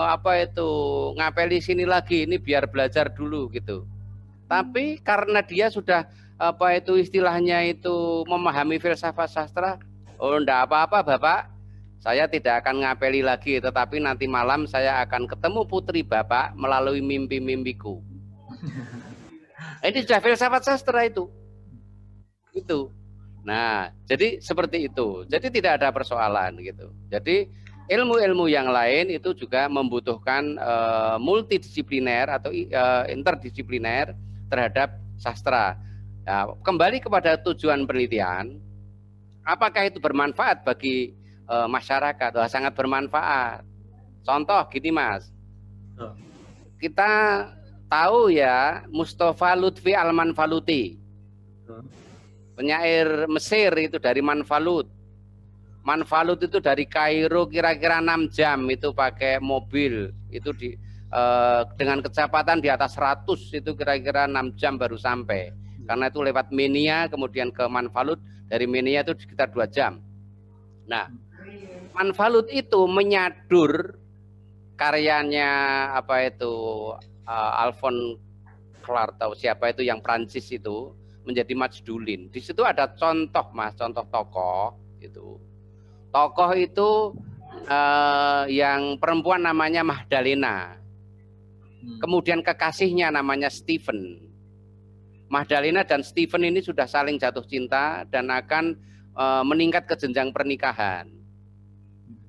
apa itu ngapeli sini lagi, ini biar belajar dulu gitu. Tapi karena dia sudah apa itu istilahnya itu memahami filsafat sastra, oh enggak apa-apa Bapak, saya tidak akan ngapeli lagi, tetapi nanti malam saya akan ketemu putri Bapak melalui mimpi-mimpiku. Ini sudah filsafat sastra itu. Itu. Nah, jadi seperti itu. Jadi tidak ada persoalan gitu. Jadi ilmu-ilmu yang lain itu juga membutuhkan multidisipliner atau interdisipliner terhadap sastra. Nah, kembali kepada tujuan penelitian, apakah itu bermanfaat bagi masyarakat? Wah, sangat bermanfaat. Contoh gini Mas, kita tahu ya Mustafa Lutfi Al-Manfaluti, penyair Mesir itu dari Manfalut. Manfalut itu dari Kairo kira-kira 6 jam itu pakai mobil, itu dengan kecepatan di atas 100 itu kira-kira 6 jam baru sampai. Karena itu lewat Menia kemudian ke Manfalut, dari Menia itu sekitar 2 jam. Nah, Manfalut itu menyadur karyanya apa itu Alphonse Clark atau siapa itu yang Prancis itu menjadi Majdulin. Di situ ada contoh Mas, contoh tokoh itu. Tokoh itu yang perempuan namanya Magdalena. Kemudian kekasihnya namanya Stephen. Magdalena dan Stephen ini sudah saling jatuh cinta dan akan meningkat ke jenjang pernikahan.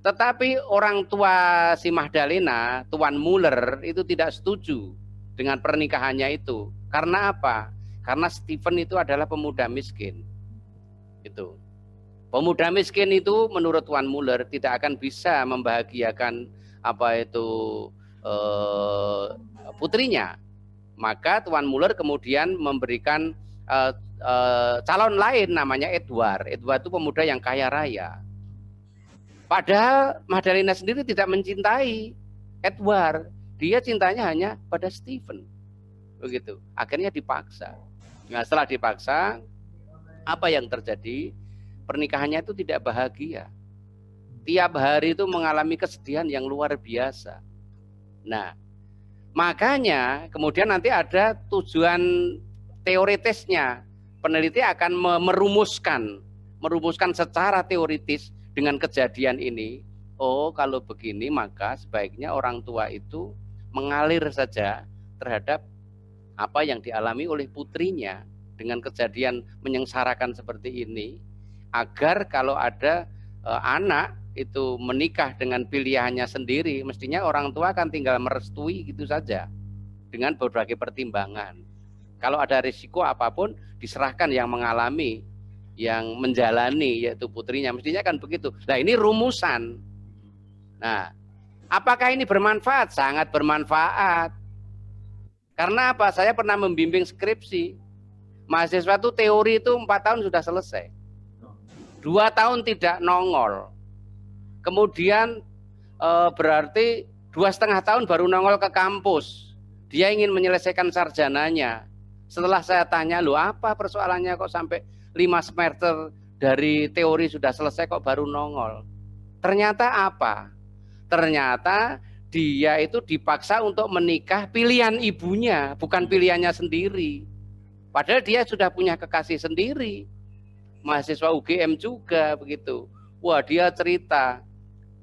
Tetapi orang tua si Magdalena, Tuan Muller, itu tidak setuju dengan pernikahannya itu. Karena apa? Karena Stephen itu adalah pemuda miskin. Itu. Pemuda miskin itu menurut Tuan Muller tidak akan bisa membahagiakan apa itu putrinya. Maka Tuan Muller kemudian memberikan calon lain namanya Edward. Edward itu pemuda yang kaya raya. Padahal Magdalena sendiri tidak mencintai Edward. Dia cintanya hanya pada Stephen. Begitu. Akhirnya dipaksa. Nah, setelah dipaksa, apa yang terjadi? Pernikahannya itu tidak bahagia. Tiap hari itu mengalami kesedihan yang luar biasa. Nah, makanya kemudian nanti ada tujuan teoritisnya. Peneliti akan merumuskan secara teoritis dengan kejadian ini. Oh, kalau begini maka sebaiknya orang tua itu mengalir saja terhadap apa yang dialami oleh putrinya dengan kejadian menyengsarakan seperti ini, agar kalau ada anak itu menikah dengan pilihannya sendiri, mestinya orang tua akan tinggal merestui gitu saja dengan berbagai pertimbangan. Kalau ada risiko apapun diserahkan yang mengalami, yang menjalani yaitu putrinya, mestinya kan begitu. Nah, ini rumusan. Nah, apakah ini bermanfaat? Sangat bermanfaat. Karena apa? Saya pernah membimbing skripsi. Mahasiswa itu teori itu 4 tahun sudah selesai. 2 tahun tidak nongol. Kemudian berarti 2,5 tahun baru nongol ke kampus. Dia ingin menyelesaikan sarjananya. Setelah saya tanya, loh apa persoalannya kok sampai 5 semester dari teori sudah selesai kok baru nongol? Ternyata apa? Ternyata dia itu dipaksa untuk menikah pilihan ibunya, bukan pilihannya sendiri. Padahal dia sudah punya kekasih sendiri. Mahasiswa UGM juga begitu. Wah, dia cerita.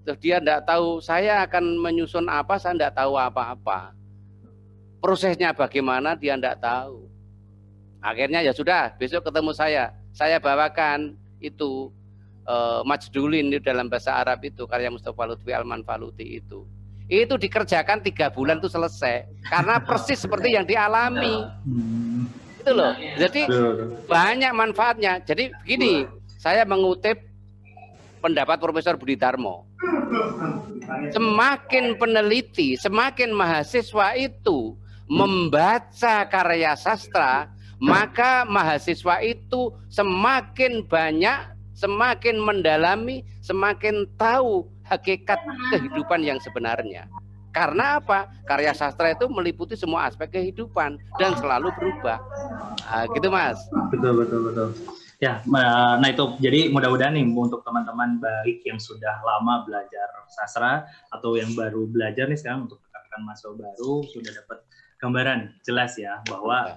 Terus dia tidak tahu, saya akan menyusun apa, saya tidak tahu apa-apa. Prosesnya bagaimana, dia tidak tahu. Akhirnya ya sudah, besok ketemu saya bawakan itu Majdulin itu dalam bahasa Arab itu karya Mustafa Lutfi Al-Manfaluti itu dikerjakan 3 bulan tuh selesai karena persis seperti yang dialami itu loh. Jadi banyak manfaatnya. Jadi begini, saya mengutip pendapat Profesor Budi Darmo, semakin peneliti, semakin mahasiswa itu membaca karya sastra, maka mahasiswa itu semakin banyak, semakin mendalami, semakin tahu hakikat kehidupan yang sebenarnya. Karena apa? Karya sastra itu meliputi semua aspek kehidupan dan selalu berubah. Nah, gitu Mas. Betul. Ya, nah itu jadi mudah-mudahan nih untuk teman-teman baik yang sudah lama belajar sastra atau yang baru belajar nih sekarang untuk rekan mahasiswa baru sudah dapat gambaran jelas ya bahwa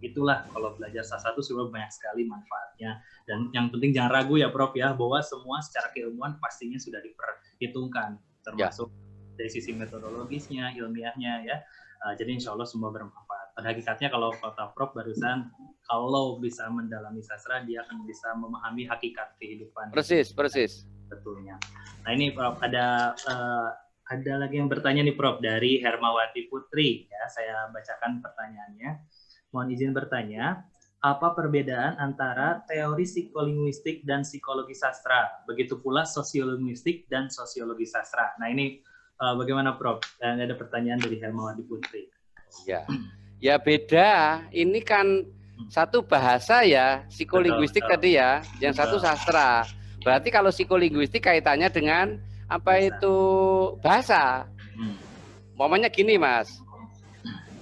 itulah kalau belajar sastra itu sudah banyak sekali manfaatnya, dan yang penting jangan ragu ya Prof ya bahwa semua secara keilmuan pastinya sudah diperhitungkan termasuk dari sisi metodologisnya, ilmiahnya ya. Jadi insya Allah semua bermanfaat. Pada hakikatnya kalau kata Prof barusan, kalau bisa mendalami sastra dia akan bisa memahami hakikat kehidupan. Persis. Betulnya. Nah ini Prof ada lagi yang bertanya nih Prof dari Hermawati Putri ya. Saya bacakan pertanyaannya. Mohon izin bertanya, apa perbedaan antara teori psikolinguistik dan psikologi sastra? Begitu pula sosiolinguistik dan sosiologi sastra. Nah ini bagaimana Prof? Ada pertanyaan dari Hermawati Putri. Ya beda. Ini kan satu bahasa ya, psikolinguistik tadi ya, yang satu sastra. Berarti kalau psikolinguistik kaitannya dengan apa itu bahasa. Momennya gini Mas.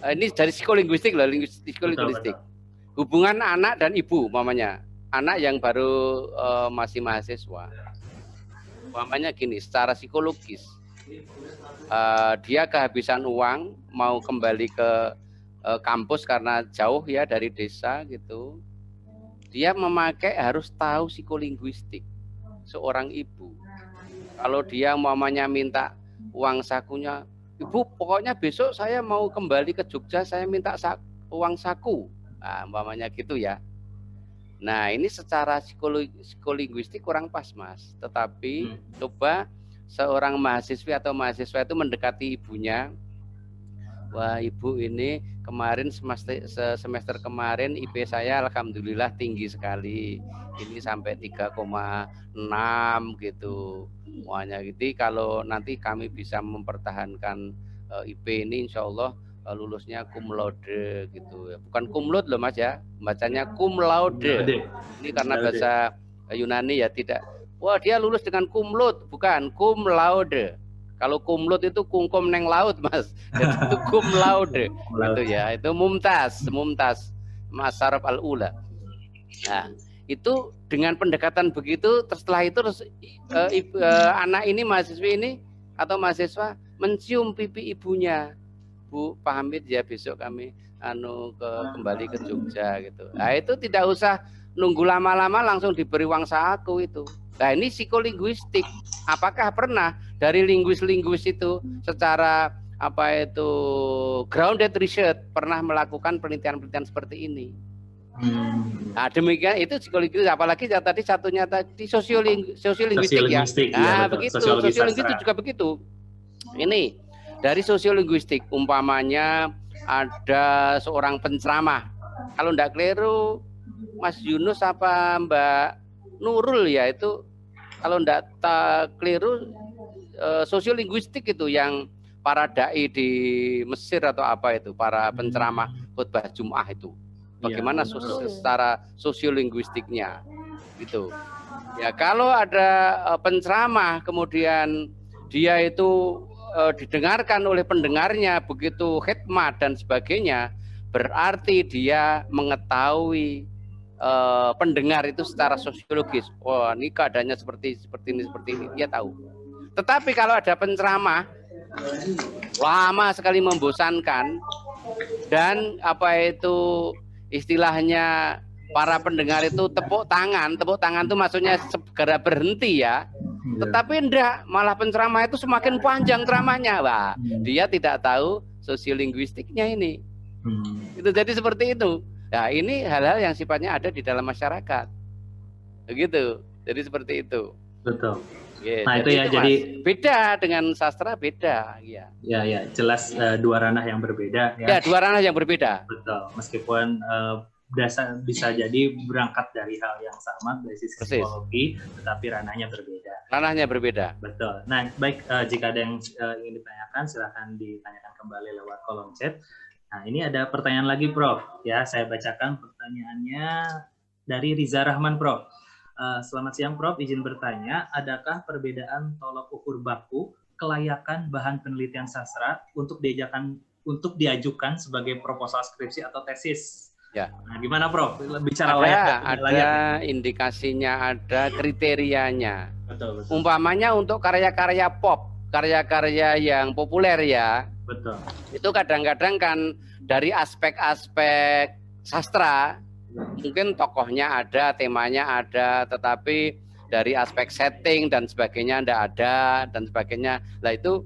Ini dari psikolinguistik loh, psikolinguistik. Hubungan anak dan ibu, mamanya. Anak yang baru masih mahasiswa. Mamanya gini, secara psikologis. Dia kehabisan uang, mau kembali ke kampus karena jauh ya dari desa gitu. Dia harus tahu psikolinguistik seorang ibu. Kalau dia mamanya minta uang sakunya, Ibu, pokoknya besok saya mau kembali ke Jogja, saya minta uang saku. Nah, umpamanya gitu ya. Nah, ini secara psikolinguistik kurang pas, Mas. Tetapi coba seorang mahasiswi atau mahasiswa itu mendekati ibunya. Wah, Ibu ini kemarin semester kemarin IP saya alhamdulillah tinggi sekali. Ini sampai 3,6 gitu. Semuanya gitu. Kalau nanti kami bisa mempertahankan IP ini insya Allah lulusnya cum laude gitu. Bukan cum laude loh Mas ya. Bacanya cum laude. Ini karena bahasa Yunani ya tidak. Wah, dia lulus dengan cum laude, bukan cum laude. Kalau cum laude itu kungkum neng laut, Mas. Jadi itu cum laude. Itu ya, itu mumtaz Masaraf al-ula. Nah, itu dengan pendekatan begitu, setelah itu anak ini, mahasiswi ini atau mahasiswa mencium pipi ibunya. Bu, Pak Hamid ya besok kami kembali ke Jogja gitu. Nah, itu tidak usah nunggu lama-lama langsung diberi uang saku itu. Nah, ini psikolinguistik. Apakah pernah dari linguis-linguis itu secara apa itu grounded research pernah melakukan penelitian-penelitian seperti ini? Nah, demikian itu psikologi, apalagi tadi satunya tadi sosiolinguistik ya. Nah, begitu sosiolinguistik juga begitu. Ini dari sosiolinguistik umpamanya ada seorang penceramah. Kalau enggak keliru Mas Yunus apa Mbak Nurul ya itu kalau enggak keliru sosiolinguistik itu yang para dai di Mesir atau apa itu, para penceramah khutbah Jum'ah itu. Bagaimana secara sosiolinguistiknya gitu. Ya, kalau ada penceramah kemudian dia itu didengarkan oleh pendengarnya begitu khidmat dan sebagainya, berarti dia mengetahui pendengar itu secara sosiologis. Wah, ini keadaannya seperti ini, dia tahu. Tetapi kalau ada penceramah lama sekali membosankan dan apa itu istilahnya para pendengar itu tepuk tangan itu maksudnya segera berhenti ya. Tetapi enggak, malah penceramah itu semakin panjang ceramahnya, Pak. Dia tidak tahu sosiolinguistiknya ini. Itu jadi seperti itu. Nah, ini hal-hal yang sifatnya ada di dalam masyarakat. Begitu. Jadi seperti itu. Betul. Ya, Nah, itu ya, Mas. jadi Beda dengan sastra, beda. Ya, ya jelas dua ranah yang berbeda ya. ya dua ranah yang berbeda. Betul. Meskipun bisa jadi berangkat dari hal yang sama dari sisi Persis. psikologi, tetapi ranahnya berbeda. Ranahnya berbeda. Betul. Nah, baik, jika ada yang ingin ditanyakan, silakan ditanyakan kembali lewat kolom chat. Nah, ini ada pertanyaan lagi, Prof. Ya, saya bacakan pertanyaannya dari Riza Rahman, Prof. Selamat siang, Prof. Izin bertanya, adakah perbedaan tolok ukur baku kelayakan bahan penelitian sastra untuk diajukan sebagai proposal skripsi atau tesis? Ya. Nah, gimana, Prof? Bicara layak, ada indikasinya, ada kriterianya. Betul. Umpamanya untuk karya-karya pop, karya-karya yang populer ya. Betul. Itu kadang-kadang kan dari aspek-aspek sastra, mungkin tokohnya ada, temanya ada, tetapi dari aspek setting dan sebagainya tidak ada dan sebagainya. Lah itu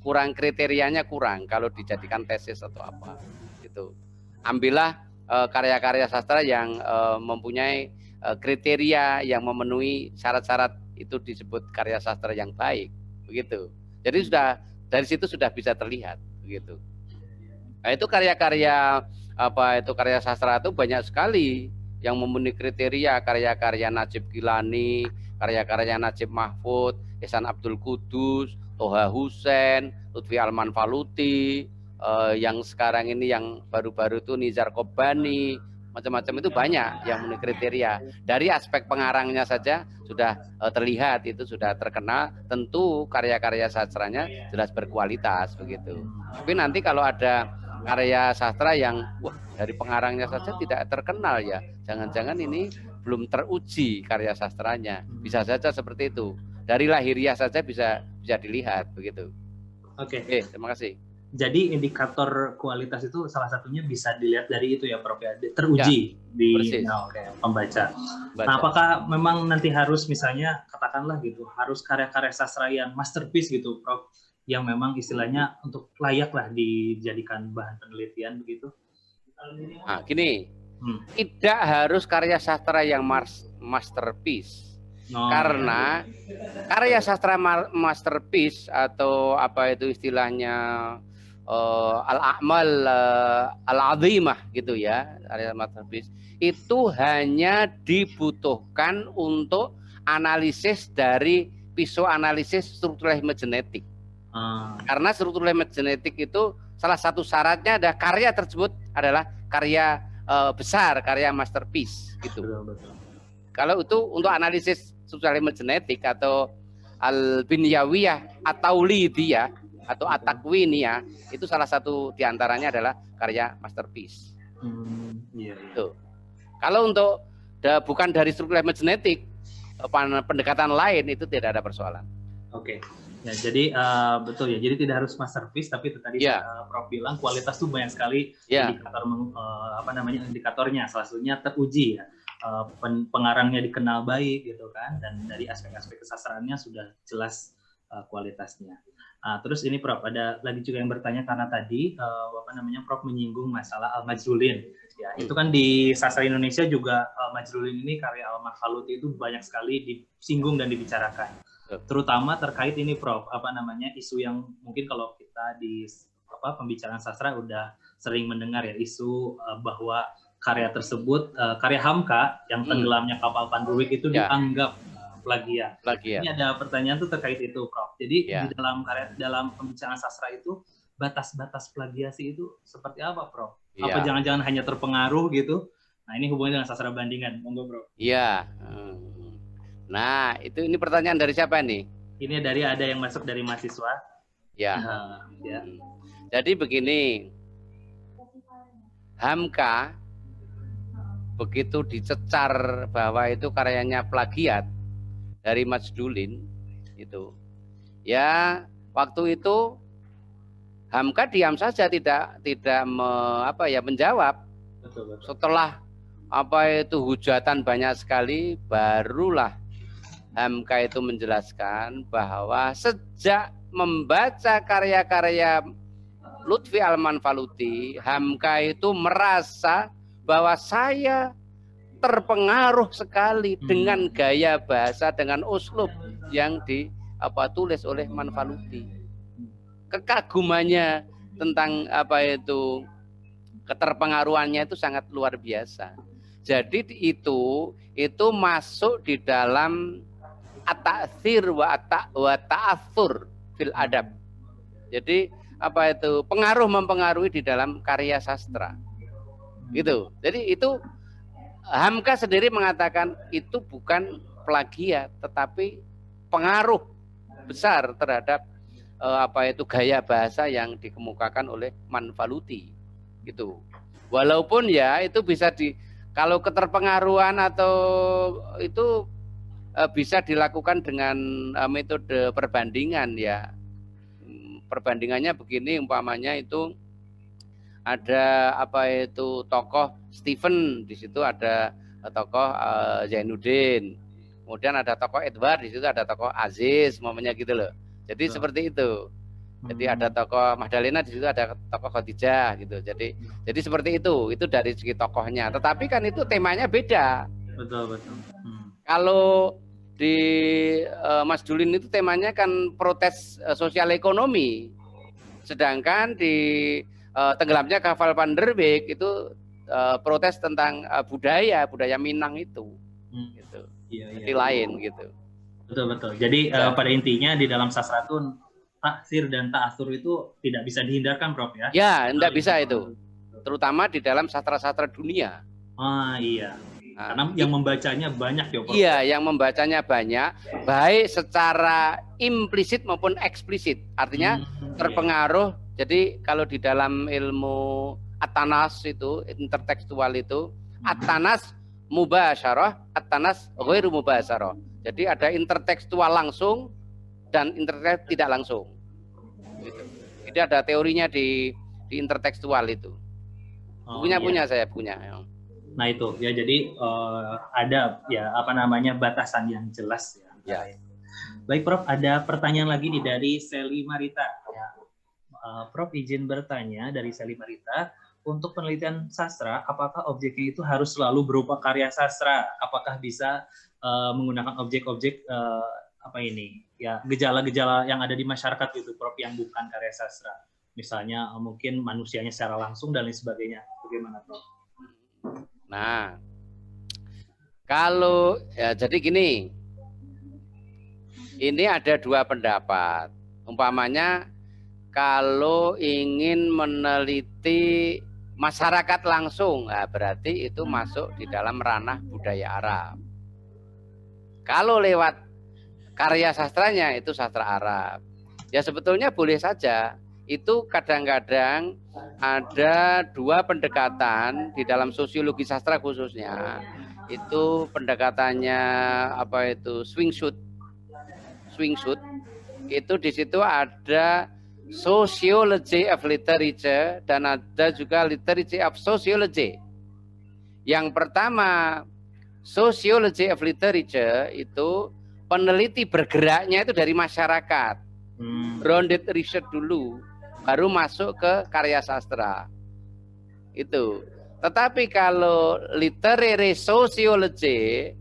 kurang, kriterianya kurang kalau dijadikan tesis atau apa gitu. Ambillah karya-karya sastra yang mempunyai kriteria yang memenuhi syarat-syarat, itu disebut karya sastra yang baik, begitu. Jadi sudah dari situ sudah bisa terlihat begitu. Nah, itu karya-karya karya sastra itu banyak sekali yang memenuhi kriteria, karya-karya Najib Gilani, karya-karya Najib Mahfud, Ihsan Abdul Qudus, Toha Hussein, Lutfi Al-Manfaluti, yang sekarang ini yang baru-baru itu Nizar Kobani, macam-macam itu banyak yang memenuhi kriteria. Dari aspek pengarangnya saja sudah terlihat, itu sudah terkenal, tentu karya-karya sastranya jelas berkualitas begitu. Tapi nanti kalau ada karya sastra yang dari pengarangnya saja tidak terkenal, ya jangan-jangan ini belum teruji karya sastranya. Bisa saja seperti itu. Dari lahiriah saja bisa dilihat begitu. Oke. Terima kasih. Jadi indikator kualitas itu salah satunya bisa dilihat dari itu ya, Prof, ya, teruji di pembaca. Nah, apakah memang nanti harus misalnya katakanlah gitu, harus karya-karya sastra yang masterpiece gitu, Prof, yang memang istilahnya untuk layak lah dijadikan bahan penelitian begitu? Nah, gini, tidak harus karya sastra yang masterpiece. Karena karya sastra masterpiece atau apa itu istilahnya al-a'mal al-azimah gitu ya, karya masterpiece itu hanya dibutuhkan untuk analisis dari psikoanalisis strukturalisme genetik. Karena strukturalisme genetik itu salah satu syaratnya ada karya tersebut adalah karya besar, karya masterpiece gitu. Betul. Kalau itu untuk analisis strukturalisme genetik atau al-binyawiyah atau lidiyah atau atakwiniyah, itu salah satu diantaranya adalah karya masterpiece. Iya. Tuh. Kalau untuk bukan dari strukturalisme genetik, pendekatan lain itu tidak ada persoalan. Oke. Ya, jadi betul ya. Jadi tidak harus masterpiece, tapi tadi Prof bilang kualitas tuh banyak sekali indikator indikatornya. Salah satunya teruji ya. Pengarangnya dikenal baik gitu kan, dan dari aspek-aspek kesastraannya sudah jelas kualitasnya. Terus ini Prof, ada lagi juga yang bertanya karena tadi Prof menyinggung masalah Al-Majrulin. Ya, itu kan di sastra Indonesia juga Al-Majrulin ini karya Al-Manfaluti itu banyak sekali disinggung dan dibicarakan. Terutama terkait ini Prof, isu yang mungkin kalau kita di pembicaraan sastra udah sering mendengar ya, isu bahwa karya tersebut, karya Hamka yang tenggelamnya kapal Pandurik itu dianggap plagiat. Ini ada pertanyaan tuh terkait itu, Prof. Jadi di dalam pembicaraan sastra itu batas-batas plagiasi itu seperti apa, Prof? Apa jangan-jangan hanya terpengaruh gitu? Nah, ini hubungannya dengan sastra bandingan, monggo, Prof. Iya. Nah, ini pertanyaan dari siapa nih? Ini ada yang masuk dari mahasiswa. Ya. Jadi begini, Hamka begitu dicecar bahwa itu karyanya plagiat dari Majrulin itu, ya waktu itu Hamka diam saja, tidak menjawab. Betul. Setelah hujatan banyak sekali, barulah Hamka itu menjelaskan bahwa sejak membaca karya-karya Lutfi Al-Manfaluti, Hamka itu merasa bahwa saya terpengaruh sekali dengan gaya bahasa, dengan uslub yang tulis oleh Manfaluti. Kekagumannya tentang keterpengaruhannya itu sangat luar biasa. Jadi itu masuk di dalam at-ta'thir wa ta'athur fil adab. Jadi pengaruh mempengaruhi di dalam karya sastra. Gitu. Jadi itu Hamka sendiri mengatakan itu bukan plagiat, tetapi pengaruh besar terhadap gaya bahasa yang dikemukakan oleh Manfaluti. Gitu. Walaupun ya itu bisa kalau keterpengaruhan atau itu bisa dilakukan dengan metode perbandingan ya. Perbandingannya begini, umpamanya itu ada tokoh Stephen, di situ ada tokoh Zainuddin, kemudian ada tokoh Edward, di situ ada tokoh Aziz, umpamanya gitu loh. Jadi seperti itu. Jadi ada tokoh Magdalena, di situ ada tokoh Khadijah gitu. Jadi seperti itu dari segi tokohnya. Tetapi kan itu temanya beda. Betul. Kalau di Mas Julin itu temanya kan protes sosial ekonomi. Sedangkan di Tenggelamnya Kapal Van der Beek itu protes tentang budaya Minang itu. Gitu. Jadi lain gitu. Betul. Jadi pada intinya di dalam sastra itu taksir dan ta'atsur itu tidak bisa dihindarkan, Prof ya? Ya, tidak bisa itu. Terutama di dalam sastra-sastra dunia. Iya. Karena yang membacanya banyak ya, Prof. Iya, yang membacanya banyak, baik secara implisit maupun eksplisit. Artinya terpengaruh. Jadi kalau di dalam ilmu at-tanas itu, intertekstual itu, at-tanas mubasyarah, at-tanas ghairu mubasyarah. Jadi ada intertekstual langsung dan intertekstual tidak langsung. Gitu. Jadi ada teorinya di intertekstual itu. Punya saya punya. Nah itu ya, jadi ada ya batasan yang jelas ya. Baik Prof, ada pertanyaan lagi nih dari Seli Marita. Ya. Prof izin bertanya dari Seli Marita, untuk penelitian sastra, apakah objeknya itu harus selalu berupa karya sastra? Apakah bisa menggunakan objek-objek gejala-gejala yang ada di masyarakat gitu, Prof, yang bukan karya sastra? Misalnya mungkin manusianya secara langsung dan lain sebagainya. Bagaimana, Prof? Nah, kalau jadi gini, ini ada dua pendapat. Umpamanya kalau ingin meneliti masyarakat langsung, berarti itu masuk di dalam ranah budaya Arab. Kalau lewat karya sastranya itu sastra Arab. Ya sebetulnya boleh saja. Itu kadang-kadang ada dua pendekatan di dalam sosiologi sastra khususnya. Itu pendekatannya swing shoot. Itu di situ ada sociology of literature dan ada juga literature of sociology. Yang pertama, sociology of literature itu peneliti bergeraknya itu dari masyarakat. Grounded research dulu, baru masuk ke karya sastra. Itu. Tetapi kalau literary sociology,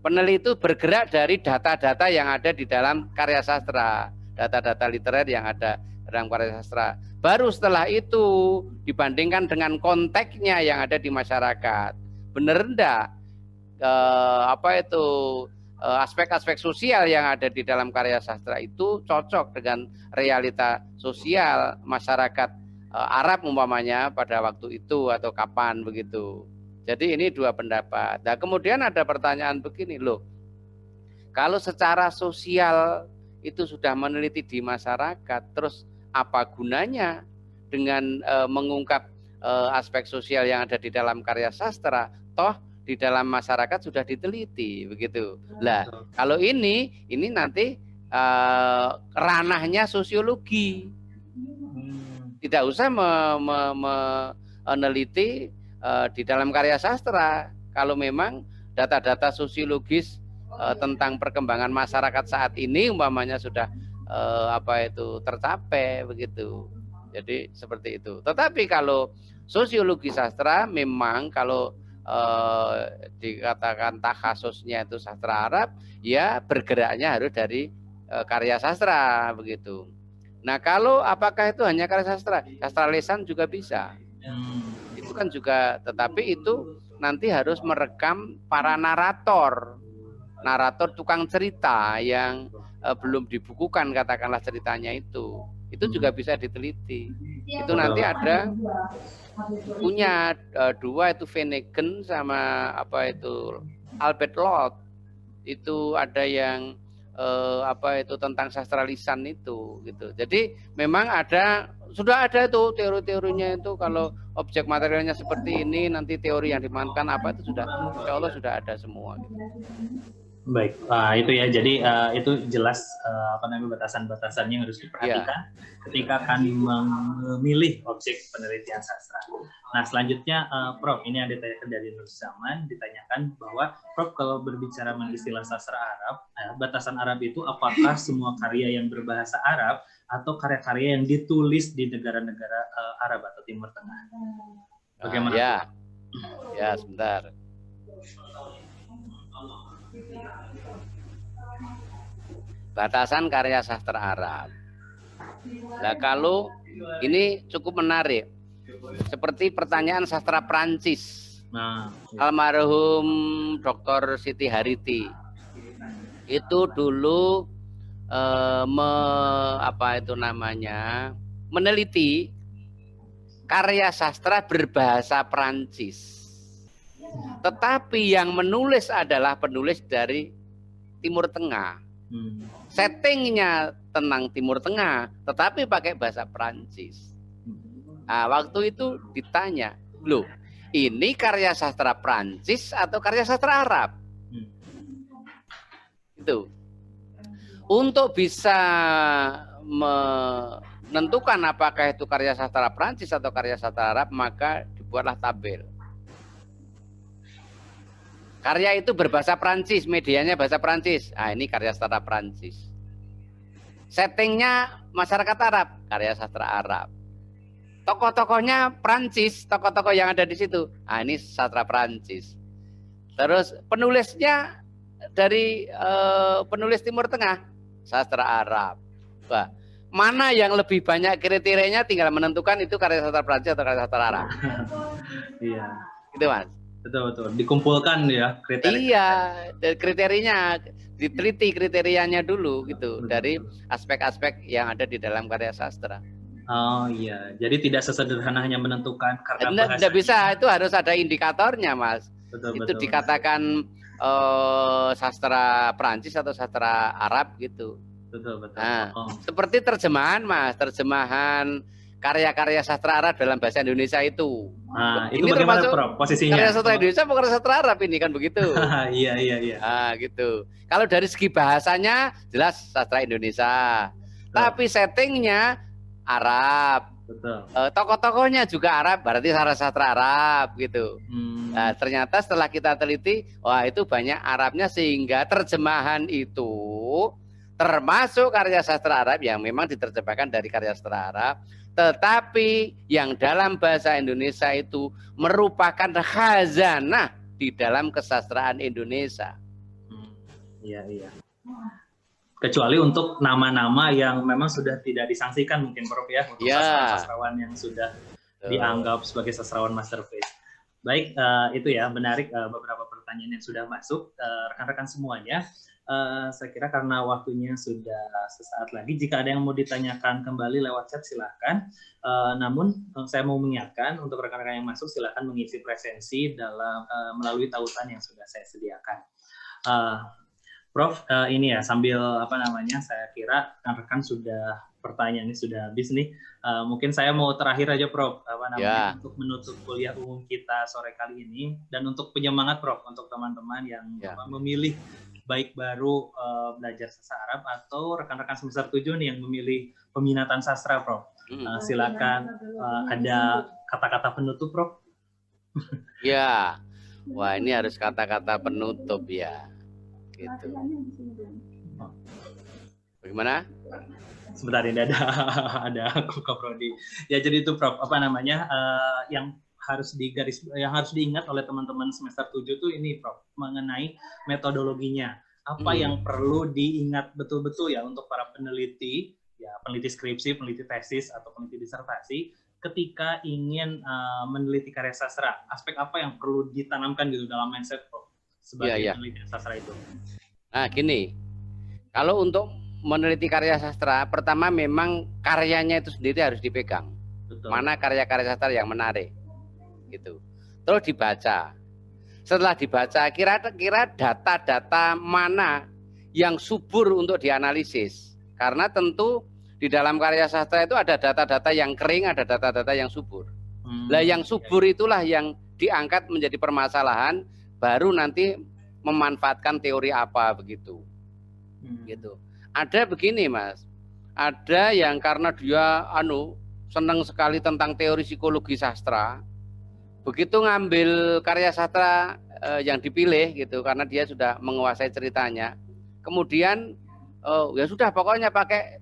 peneliti itu bergerak dari data-data yang ada di dalam karya sastra, data-data literer yang ada dalam karya sastra. Baru setelah itu dibandingkan dengan konteksnya yang ada di masyarakat. Benar enggak? Aspek-aspek sosial yang ada di dalam karya sastra itu cocok dengan realita sosial masyarakat Arab umpamanya pada waktu itu atau kapan begitu. Jadi ini dua pendapat. Nah, kemudian ada pertanyaan begini loh. Kalau secara sosial itu sudah meneliti di masyarakat, terus apa gunanya dengan mengungkap aspek sosial yang ada di dalam karya sastra? Toh di dalam masyarakat sudah diteliti begitu. Lah, kalau ini nanti ranahnya sosiologi. Tidak usah meneliti di dalam karya sastra. Kalau memang data-data sosiologis tentang perkembangan masyarakat saat ini umpamanya sudah tercapai begitu. Jadi seperti itu. Tetapi kalau Sosiologi sastra memang kalau dikatakan takhasusnya itu sastra Arab, ya bergeraknya harus dari karya sastra begitu. Nah, kalau apakah itu hanya karya sastra? Sastra lisan juga bisa. Itu kan juga, tetapi itu nanti harus merekam para narator tukang cerita yang belum dibukukan, katakanlah ceritanya itu juga bisa diteliti. Itu nanti ada punya dua itu Venegen sama apa itu Albert Lott, itu ada yang apa itu tentang sastra lisan itu gitu. Jadi memang sudah ada itu teori-teorinya itu, kalau objek materialnya seperti ini, nanti teori yang dimainkan apa itu sudah, insya Allah sudah ada semua gitu. Baik, itu ya. Jadi itu jelas apa namanya batasan-batasannya yang harus diperhatikan ketika akan memilih objek penelitian sastra. Nah, selanjutnya Prof, ini yang ditanyakan dari Nur Zaman, ditanyakan bahwa Prof, kalau berbicara mengenai istilah sastra Arab, batasan Arab itu apakah semua karya yang berbahasa Arab atau karya-karya yang ditulis di negara-negara Arab atau Timur Tengah? Bagaimana? Ya, sebentar. Batasan karya sastra Arab. Nah, kalau ini cukup menarik, seperti pertanyaan sastra Prancis. Almarhum Dr. Siti Hariti itu dulu meneliti karya sastra berbahasa Prancis. Tetapi yang menulis adalah penulis dari Timur Tengah. Settingnya tentang Timur Tengah, tetapi pakai bahasa Prancis. Nah, waktu itu ditanya, loh, ini karya sastra Prancis atau karya sastra Arab? Itu. Untuk bisa menentukan apakah itu karya sastra Prancis atau karya sastra Arab, maka dibuatlah tabel. Karya itu berbahasa Prancis, medianya bahasa Prancis. Nah, ini karya sastra Prancis. Settingnya masyarakat Arab, karya sastra Arab. Tokoh-tokohnya Prancis, tokoh-tokoh yang ada di situ. Nah, ini sastra Prancis. Terus penulisnya dari penulis Timur Tengah, sastra Arab. Wah, mana yang lebih banyak kriterianya, tinggal menentukan itu karya sastra Prancis atau karya sastra Arab. Iya. Gitu, Mas. Betul. Dikumpulkan ya kriteria. Iya, kriterianya diteliti kriterianya dulu gitu, dari aspek-aspek yang ada di dalam karya sastra. Oh iya, jadi tidak sesederhana hanya menentukan karena bahasa. Tidak bisa, itu harus ada indikatornya, Mas. Itu dikatakan sastra Prancis atau sastra Arab gitu. Betul. Nah, seperti terjemahan, Mas, terjemahan karya-karya sastra Arab dalam bahasa Indonesia itu. Nah, itu ini bagaimana, termasuk Prof, posisinya? Karya sastra Indonesia bukan karya sastra Arab ini, kan begitu. Iya. Nah, gitu. Kalau dari segi bahasanya jelas sastra Indonesia. Betul. Tapi settingnya Arab. Betul. Tokoh-tokohnya juga Arab, berarti sastra Arab gitu. Nah, ternyata setelah kita teliti, wah itu banyak Arabnya, sehingga terjemahan itu termasuk karya sastra Arab yang memang diterjemahkan dari karya sastra Arab. Tetapi yang dalam bahasa Indonesia itu merupakan khazanah di dalam kesastraan Indonesia. Iya. Kecuali untuk nama-nama yang memang sudah tidak disangsikan mungkin, Prof, ya, untuk sastrawan yang sudah dianggap sebagai sastrawan masterpiece. Baik, itu ya, menarik beberapa pertanyaan yang sudah masuk, rekan-rekan semuanya. Saya kira karena waktunya sudah sesaat lagi, jika ada yang mau ditanyakan kembali lewat chat silahkan. Namun saya mau mengingatkan untuk rekan-rekan yang masuk silahkan mengisi presensi dalam melalui tautan yang sudah saya sediakan. Prof, ini ya sambil saya kira rekan-rekan sudah pertanyaannya sudah habis nih. Mungkin saya mau terakhir aja, Prof, untuk menutup kuliah umum kita sore kali ini, dan untuk penyemangat, Prof, untuk teman-teman yang memilih baik baru belajar sastra Arab atau rekan-rekan semester 7 nih yang memilih peminatan sastra, Prof. Silakan, ada kata-kata penutup, Prof. Ya, wah ini harus kata-kata penutup ya, gitu. Bagaimana? Sebentar ini ada ada Koprodi. Ya jadi itu Prof, apa namanya yang harus diingat oleh teman-teman semester 7 tuh ini Prof, mengenai metodologinya. Apa yang perlu diingat betul-betul ya untuk para peneliti, ya peneliti skripsi, peneliti tesis atau peneliti disertasi ketika ingin meneliti karya sastra. Aspek apa yang perlu ditanamkan gitu dalam mindset Prof sebagai peneliti sastra itu? Nah, gini. Kalau untuk meneliti karya sastra, pertama memang karyanya itu sendiri harus dipegang. Betul. Mana karya-karya sastra yang menarik, gitu. Terus dibaca. Setelah dibaca, kira-kira data-data mana yang subur untuk dianalisis. Karena tentu di dalam karya sastra itu ada data-data yang kering, ada data-data yang subur. Nah, yang subur itulah yang diangkat menjadi permasalahan, baru nanti memanfaatkan teori apa begitu. Gitu. Ada begini Mas, ada yang karena dia senang sekali tentang teori psikologi sastra, begitu ngambil karya sastra yang dipilih gitu, karena dia sudah menguasai ceritanya, kemudian ya sudah pokoknya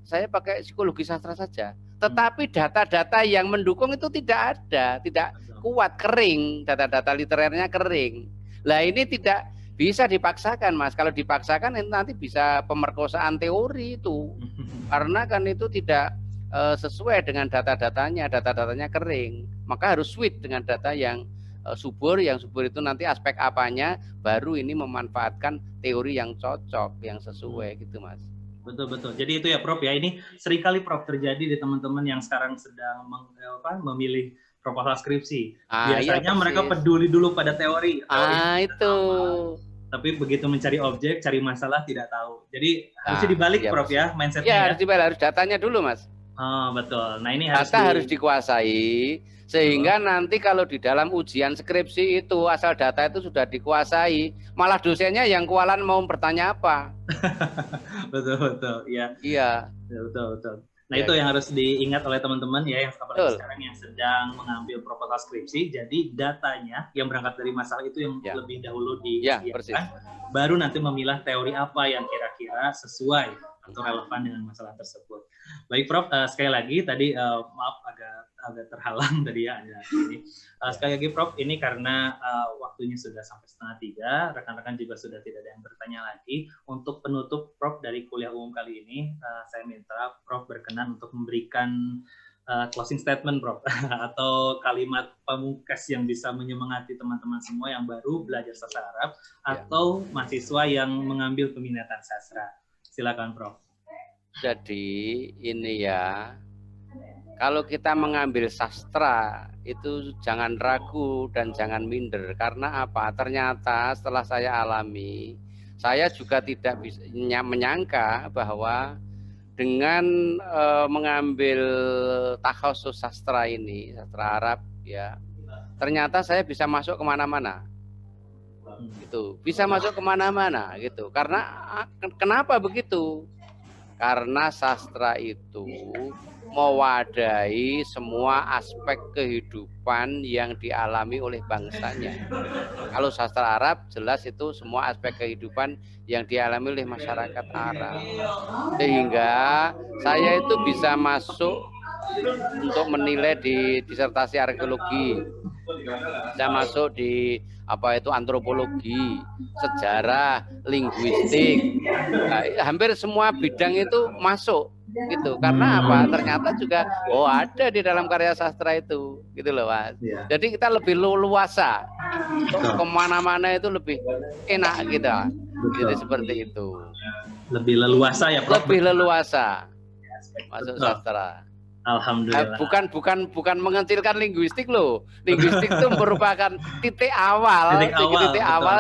saya pakai psikologi sastra saja, tetapi data-data yang mendukung itu tidak ada, tidak kuat, kering, data-data literernya kering. Lah ini tidak bisa dipaksakan Mas. Kalau dipaksakan itu nanti bisa pemerkosaan teori itu. Karena kan itu tidak sesuai dengan data-datanya kering. Maka harus switch dengan data yang subur. Yang subur itu nanti aspek apanya, baru ini memanfaatkan teori yang cocok, yang sesuai gitu Mas. Betul. Jadi itu ya Prof ya. Ini seringkali Prof terjadi di teman-teman yang sekarang sedang memilih proposal skripsi. Biasanya mereka peduli dulu pada teori. Itu. Tapi begitu mencari objek, cari masalah tidak tahu. Jadi harusnya dibalik Prof ya mindsetnya. Ya, harus dibalik, harus datanya dulu Mas. Oh betul. Nah ini harus dikuasai, sehingga nanti kalau di dalam ujian skripsi itu asal data itu sudah dikuasai, malah dosennya yang kualan mau bertanya apa. Betul. Ya. Iya. Betul. Nah itu yang harus diingat oleh teman-teman ya, yang sekarang yang sedang mengambil proposal skripsi. Jadi datanya yang berangkat dari masalah itu yang lebih dahulu disiapkan, baru nanti memilah teori apa yang kira-kira sesuai atau relevan dengan masalah tersebut. Baik Prof, sekali lagi tadi maaf agak terhalang tadi ya. Sekali lagi Prof, ini karena waktunya sudah sampai 2:30, rekan-rekan juga sudah tidak ada yang bertanya lagi. Untuk penutup Prof dari kuliah umum kali ini, saya minta Prof berkenan untuk memberikan closing statement Prof atau kalimat pamungkas yang bisa menyemangati teman-teman semua yang baru belajar sastra Arab atau mahasiswa yang mengambil peminatan sastra. Silakan Prof. Jadi ini ya, kalau kita mengambil sastra itu jangan ragu dan jangan minder. Karena apa? Ternyata setelah saya alami, saya juga tidak bisa menyangka bahwa dengan mengambil takhasus sastra ini, sastra Arab ya, ternyata saya bisa masuk kemana-mana. Gitu, bisa masuk kemana-mana gitu. Karena kenapa begitu? Karena sastra itu mewadahi semua aspek kehidupan yang dialami oleh bangsanya. Kalau sastra Arab jelas itu semua aspek kehidupan yang dialami oleh masyarakat Arab. Sehingga saya itu bisa masuk untuk menilai di disertasi arkeologi, bisa masuk di antropologi, sejarah, linguistik, hampir semua bidang itu masuk gitu. Karena apa? Ternyata juga ada di dalam karya sastra itu, gitu loh Mas. Jadi kita lebih luasa untuk kemana-mana itu lebih enak gitu. Jadi seperti itu. Lebih leluasa ya Prof. Lebih leluasa masuk sastra. Alhamdulillah. Bukan mengecilkan linguistik loh. Linguistik itu merupakan titik awal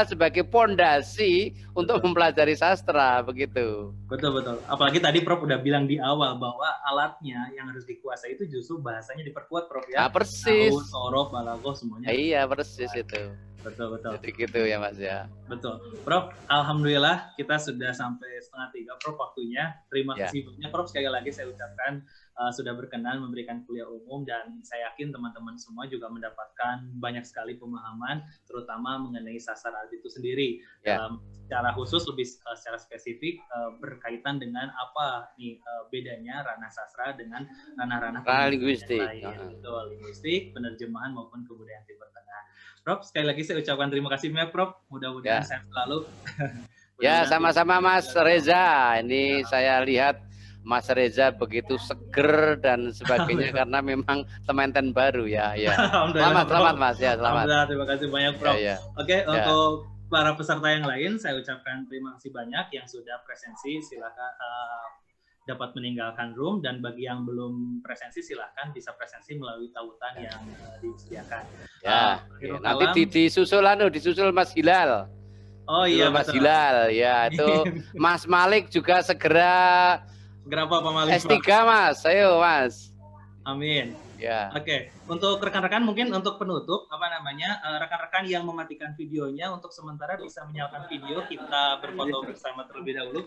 sebagai pondasi untuk mempelajari sastra begitu. Betul. Apalagi tadi Prof udah bilang di awal bahwa alatnya yang harus dikuasai itu justru bahasanya diperkuat Prof ya. Persis. Sorof, balaghah semuanya. Iya persis itu. Betul. Jadi gitu ya Mas ya. Betul. Prof, alhamdulillah kita sudah sampai 2:30 Prof waktunya. Terima kasih banyak Prof, sekali lagi saya ucapkan sudah berkenan memberikan kuliah umum, dan saya yakin teman-teman semua juga mendapatkan banyak sekali pemahaman, terutama mengenai sastra Arab itu sendiri. Secara khusus lebih secara spesifik berkaitan dengan apa nih bedanya ranah sastra dengan ranah-ranah linguistik, betul, linguistik, penerjemahan maupun kebudayaan Timur Tengah. Prof, sekali lagi saya ucapkan terima kasih banyak, Prof. Mudah-mudahan sehat selalu. Ya, sama-sama Mas Reza. Ini saya lihat Mas Reza begitu seger dan sebagainya karena memang temanten baru ya. Selamat Mas ya, selamat. Alhamdulillah, terima kasih banyak, Prof. Oke, untuk para peserta yang lain saya ucapkan terima kasih banyak yang sudah presensi, silakan dapat meninggalkan room, dan bagi yang belum presensi silakan bisa presensi melalui tautan yang disediakan. Nanti disusul Mas Hilal. Oh iya, Mas Hilal, ya itu Mas Malik juga segera apa Pak Malik? S3 Mas, ayo Mas. Amin. Ya. Oke, untuk rekan-rekan mungkin untuk penutup rekan-rekan yang mematikan videonya untuk sementara bisa menyalakan video, kita berfoto bersama terlebih dahulu.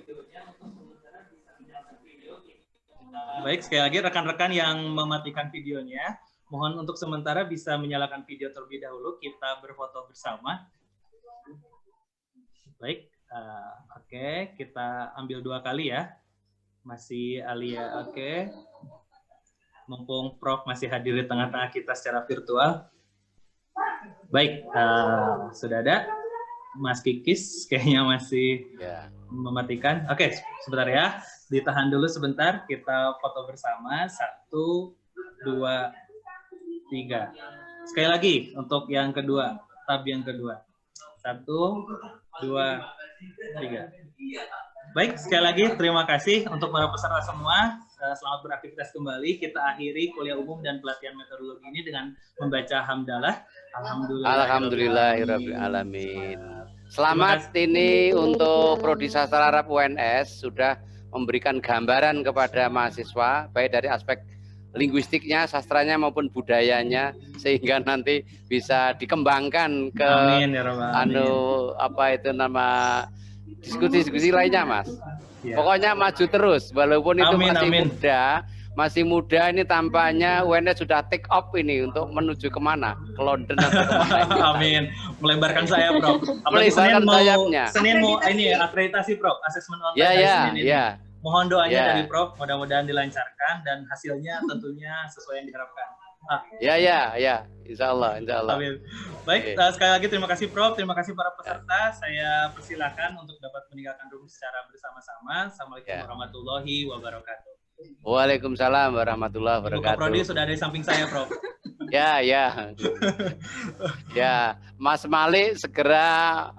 Baik, sekali lagi rekan-rekan yang mematikan videonya, mohon untuk sementara bisa menyalakan video terlebih dahulu, kita berfoto bersama. Baik, oke, kita ambil 2 kali ya. Masih Alia, oke. Mumpung Prof masih hadir di tengah-tengah kita secara virtual. Baik, sudah ada. Mas Kikis kayaknya masih mematikan. Oke, sebentar ya. Ditahan dulu sebentar, kita foto bersama. 1, 2, 3. Sekali lagi untuk yang kedua, tab yang kedua. 1, 2, 3. Baik, sekali lagi terima kasih untuk para peserta semua. Selamat beraktivitas kembali. Kita akhiri kuliah umum dan pelatihan metodologi ini dengan membaca hamdalah. Alhamdulillahirabbil alamin. Selamat ini untuk Prodi Sastra Arab UNS sudah memberikan gambaran kepada mahasiswa baik dari aspek linguistiknya, sastranya maupun budayanya, sehingga nanti bisa dikembangkan ke diskusi-diskusi lainnya, Mas. Pokoknya maju terus, walaupun itu masih muda ini tampaknya UNS sudah take off ini untuk menuju kemana? Ke London atau kemana? Amin. Melebarkan saya, Prof. Melebarkan sayapnya. Senin mau ini akreditasi, Prof. Asesmen online Senin ini. Mohon doanya dari Prof. Mudah-mudahan dilancarkan dan hasilnya tentunya sesuai yang diharapkan. Insya Allah. Amin. Baik, sekali lagi terima kasih Prof. Terima kasih para peserta. Saya persilakan untuk dapat meninggalkan room secara bersama-sama. Assalamualaikum warahmatullahi wabarakatuh. Waalaikumsalam warahmatullahi wabarakatuh. Ibu Prodi sudah ada di samping saya, Prof. Mas Malik segera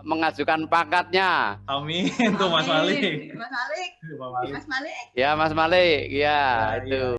mengajukan pangkatnya. Amin, tuh Mas Malik. Mas Malik. Mas Malik, itu.